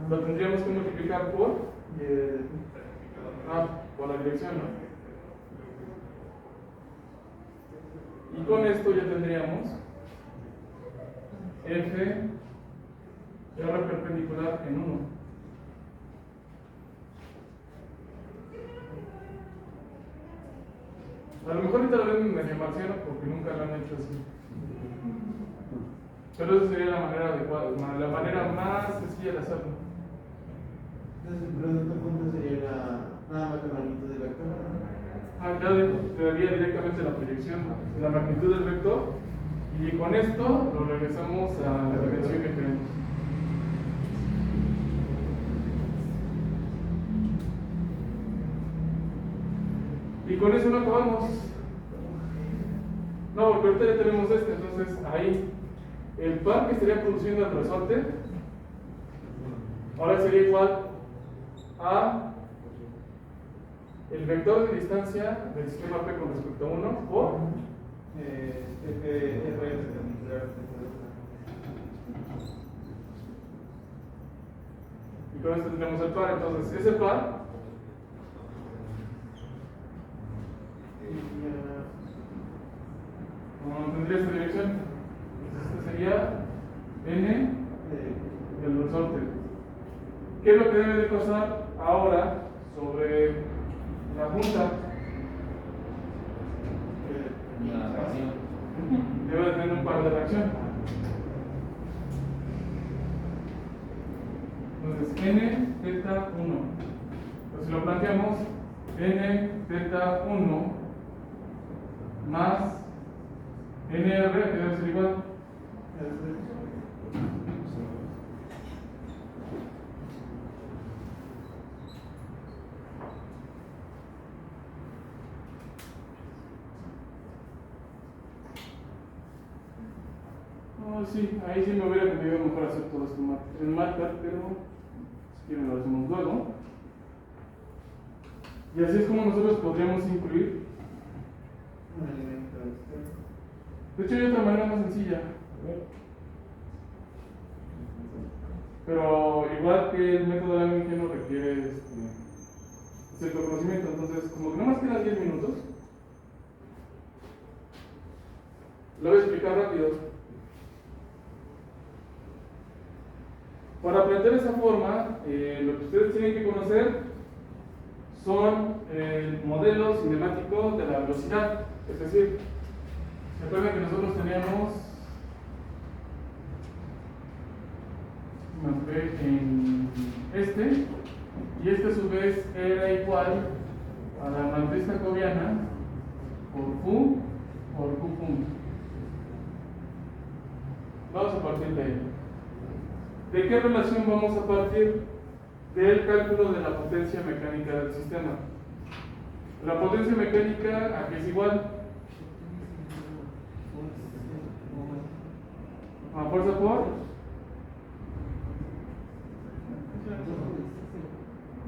Lo tendríamos que multiplicar por por la dirección, ¿no? Y con esto ya tendríamos F R perpendicular en 1. A lo mejor ahorita lo ven medio marciano porque nunca lo han hecho así. Pero esa sería la manera adecuada, la manera más sencilla de hacerlo. Entonces, el producto punto sería nada más la magnitud del vector. Ya te daría directamente la proyección, la magnitud del vector, y con esto lo regresamos a la dimensión que queremos. Y con eso no acabamos. No, porque ahorita ya tenemos este, entonces ahí el par que estaría produciendo el resorte ahora sería igual a el vector de distancia del sistema P con respecto a 1 por y con esto tenemos el par. Entonces ese par tendría esta dirección. Entonces este sería N del resorte. ¿Qué es lo que debe de pasar ahora sobre la junta? La reacción. Debe de tener un par de reacción. Entonces, N teta 1. Entonces, si lo planteamos, N teta 1 más NR, que debe ser igual. No, sí, ahí sí me hubiera convenido mejor hacer todo esto en Markdown, pero si quieren lo hacemos luego. Y así es como nosotros podríamos incluir. Un elemento De hecho, hay otra manera más sencilla. Pero igual que el método de Lagrangiano requiere cierto conocimiento, entonces como que nomás quedan 10 minutos, lo voy a explicar rápido. Para plantear esa forma, lo que ustedes tienen que conocer son el modelo cinemático de la velocidad. Es decir, ¿se acuerdan que nosotros teníamos una V en este? Y este a su vez era igual a la matriz jacobiana por Q por Q punto. Vamos a partir de ahí. ¿De qué relación vamos a partir? Del cálculo de la potencia mecánica del sistema. La potencia mecánica aquí es igual a fuerza por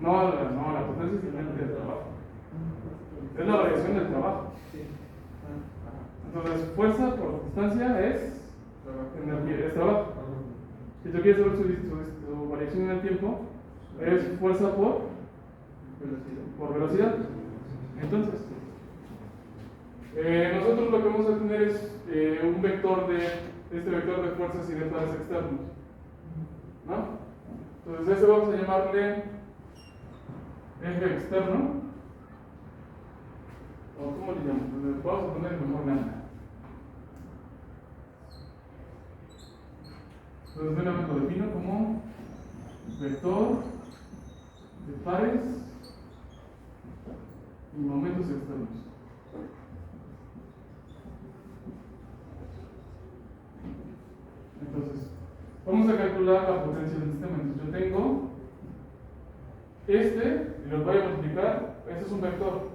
la potencia es simplemente del trabajo. Es la variación del trabajo. Entonces, fuerza por distancia es energía, es trabajo. Si tú quieres saber su variación en el tiempo, es fuerza por velocidad. Entonces, nosotros lo que vamos a tener es un vector este vector de fuerzas y de pares externos, ¿no? Entonces, ese vamos a llamarle eje externo, o ¿cómo le llamamos? Vamos a poner mejor lambda. Entonces, nuevamente lo defino como vector de pares y momentos externos. Entonces, vamos a calcular la potencia del sistema. Entonces, yo tengo y los voy a multiplicar. Este es un vector,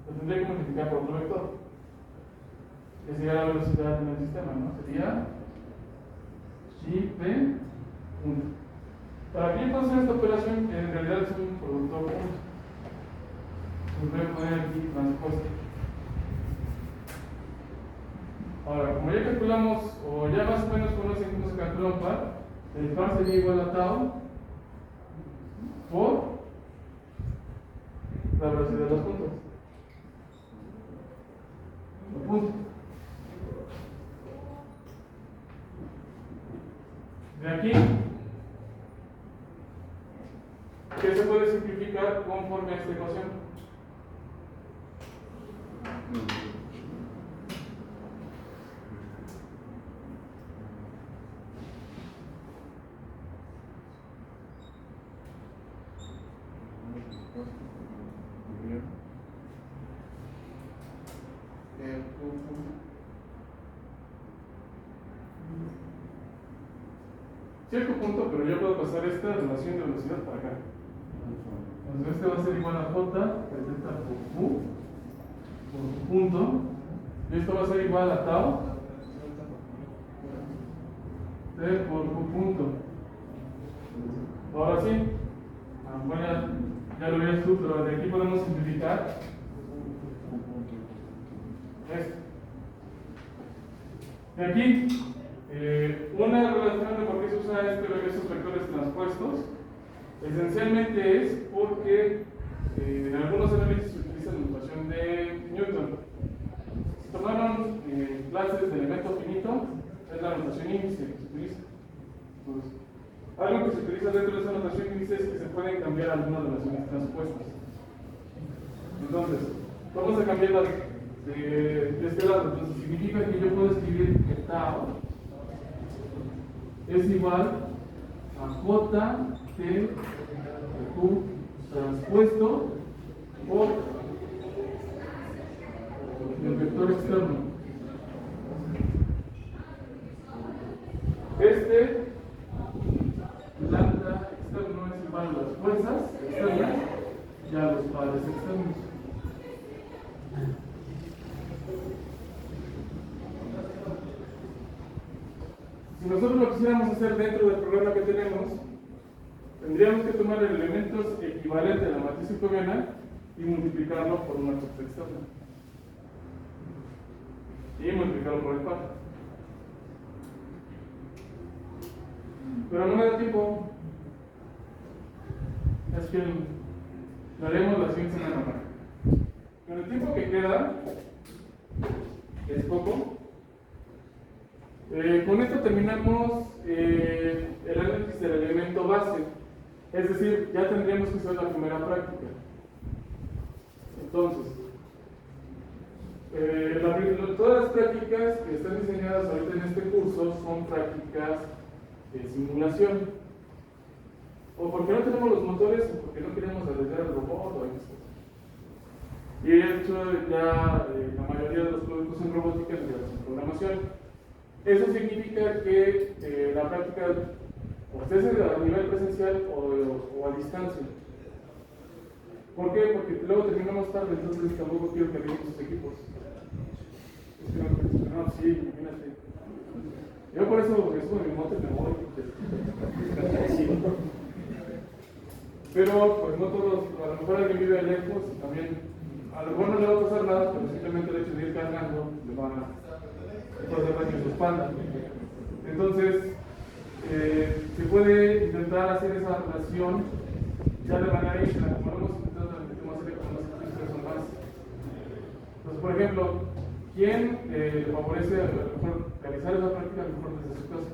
lo tendré que multiplicar por otro vector, que sería la velocidad del sistema, ¿no? Sería JP punto. Para que entonces esta operación en realidad es un producto punto. Voy a poner aquí transpuesto. Ahora, como ya calculamos, o ya más o menos conocen cómo se calcula un par, el par sería igual a tau por la velocidad de los puntos. El punto. De aquí, que se puede simplificar conforme a esta ecuación. Cierto punto, pero yo puedo pasar esta relación de velocidad para acá. Entonces este va a ser igual a J, delta por Q, por punto, y esto va a ser igual a tau, T por Q punto. Ahora sí, bueno, ya lo veías tú, pero de aquí podemos simplificar esto. De aquí, una relación de por qué se usa estos vectores transpuestos, esencialmente es porque en algunos análisis se utiliza la notación de Newton. Si tomaron clases de elemento finito, es la notación índice que se utiliza. Entonces, algo que se utiliza dentro de esa notación índice es que se pueden cambiar algunas relaciones transpuestas. Entonces, vamos a cambiarlas de este lado. Entonces, significa que yo puedo escribir que tau es igual a J, T, Q transpuesto por el vector externo. Lambda externo es igual a las fuerzas externas y a los pares externos. Si nosotros lo quisiéramos hacer dentro del programa que tenemos, tendríamos que tomar el elemento equivalente a la matriz euclidiana y multiplicarlo por una fuerza externa. Y multiplicarlo por el par. Pero no me da tiempo. Es que lo haremos la siguiente semana. Con el tiempo que queda, es poco. Con esto terminamos el análisis del elemento base. Es decir, ya tendríamos que hacer la primera práctica. Entonces, todas las prácticas que están diseñadas ahorita en este curso son prácticas de simulación. O porque no tenemos los motores o porque no queremos arriesgar el robot o X cosas. Y de hecho ya la mayoría de los productos en robótica se hacen programación. Eso significa que la práctica o se hace a nivel presencial o a distancia. ¿Por qué? Porque luego terminamos tarde, entonces tampoco quiero que arriesguen sus equipos. Es que no, sí, imagínate. Yo por eso me subo en mi moto y me voy. Pero pues no todos, a lo mejor alguien vive lejos y también, a lo mejor no le va a pasar nada, pero simplemente el hecho de ir cargando le va a hacer daño en su espalda. Entonces, se puede intentar hacer esa relación ya de manera íntegra, como lo hemos intentado en el último serie con los ejercicios o más. Entonces, por ejemplo, ¿quién le favorece a lo mejor realizar esa práctica a lo mejor desde su casa?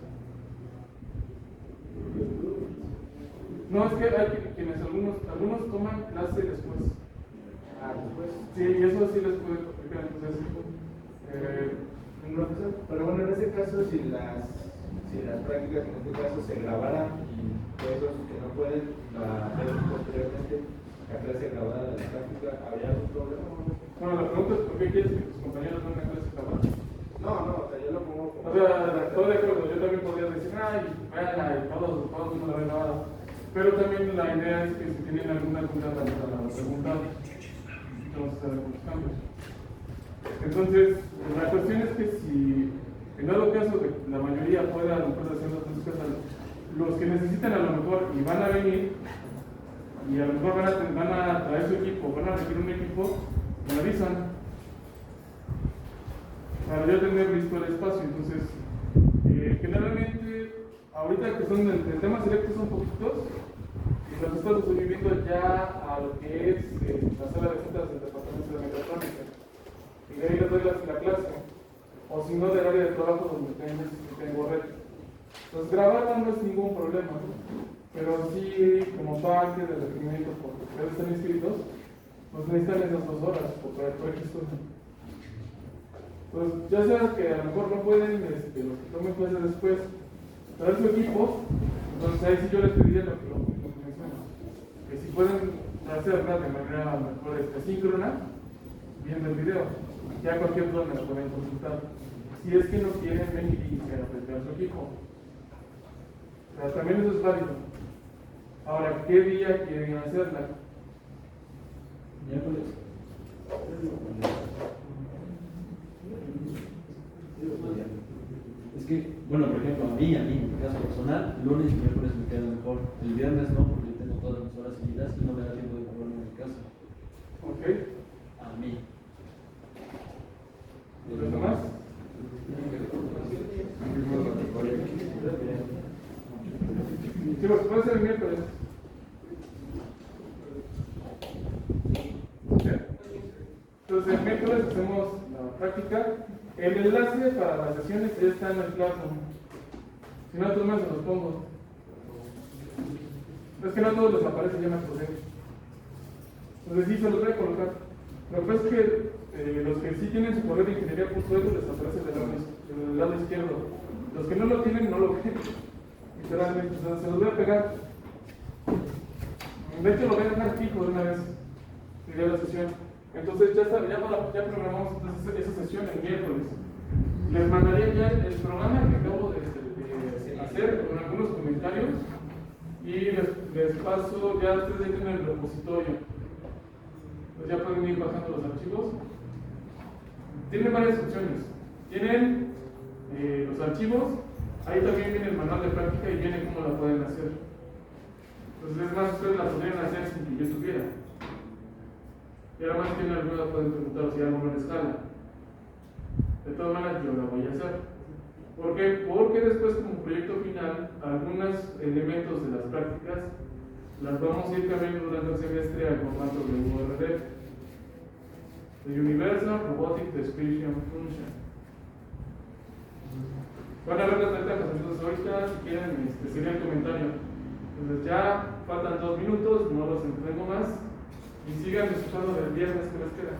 No, es que hay quienes algunos toman clase después. Después. Sí, y eso sí les puede complicar. Entonces, profesor, pero bueno, en este caso, si las prácticas en este caso se grabaran y esos que no pueden ver posteriormente la clase grabada de la práctica, ¿habría algún problema? bueno, la pregunta es: ¿por qué quieres que tus compañeros vean una clase grabada? No, o sea, yo lo pongo como... O sea, todo de acuerdo, yo también podría decir, ay, vean, todos no la ven grabada. Pero también la idea es que si tienen alguna duda para preguntar. Vamos a hacer algunos cambios. Entonces, la cuestión es que si en dado caso que la mayoría pueda a lo mejor hacer las cosas, los que necesitan a lo mejor y van a venir y a lo mejor van a traer su equipo, van a requerir un equipo, me avisan para yo tener listo el espacio. Entonces, generalmente, ahorita que son de temas selectos son poquitos, y los estoy subiendo ya a lo que es la sala de juntas del departamento de mecatrónica. Y de ahí les doy la clase, o si no, del área de trabajo donde tengo red. Pues grabarla no es ningún problema, pero sí, como parte del requerimiento, porque ustedes están inscritos, pues necesitan esas 2 horas por X cosa. Pues ya sea que a lo mejor no pueden, los que tomen clases después, traer su equipo, entonces ahí sí yo les pediría lo que menciono, que si pueden hacerla de manera mejor asíncrona, viendo el video, ya cualquier duda me la pueden consultar. Si es que no quieren venir y aprender su equipo. O sea, también eso es válido. Ahora, ¿qué día quieren hacerla? Miércoles. Es que, bueno, por ejemplo, a mí, en mi caso personal, lunes y miércoles me queda mejor. El viernes no, porque yo tengo todas mis horas seguidas y no me da tiempo de moverme en mi casa. ¿Ok? A mí. ¿Los demás? Sí, pues puede ser el miércoles. Entonces el miércoles hacemos la práctica. El enlace para las sesiones ya está en el Classroom. Si no, todos se los pongo. Es que no a todos les aparece, ya me acordé. Entonces sí, se los voy a colocar. Lo que pasa es que los que sí tienen su correo de ingeniería.edu les aparece del lado izquierdo. Los que no lo tienen, no lo ven. Literalmente, o sea, se los voy a pegar. De hecho, lo voy a dejar fijo de una vez. Sería la sesión. Entonces, ya programamos entonces esa sesión el miércoles. Les mandaría ya el programa que acabo de hacer con algunos comentarios. Y les paso, ya ustedes ya tienen el repositorio. Pues ya pueden ir bajando los archivos. Tienen varias opciones. Tienen los archivos, ahí también viene el manual de práctica y viene cómo la pueden hacer. Entonces, es más, ustedes la podrían hacer sin que yo estuviera. Y ahora más que en alguna pueden preguntar si algo no les jala. De todas maneras, yo la voy a hacer. ¿Por qué? Porque después, como proyecto final, algunos elementos de las prácticas las vamos a ir cambiando durante el semestre al formato de URD. The Universal Robotic Description Function. Van a ver las ventajas, entonces ahorita si quieren sería el comentario. Entonces ya faltan 2 minutos, no los entrego más y sigan disfrutando del viernes que les queda.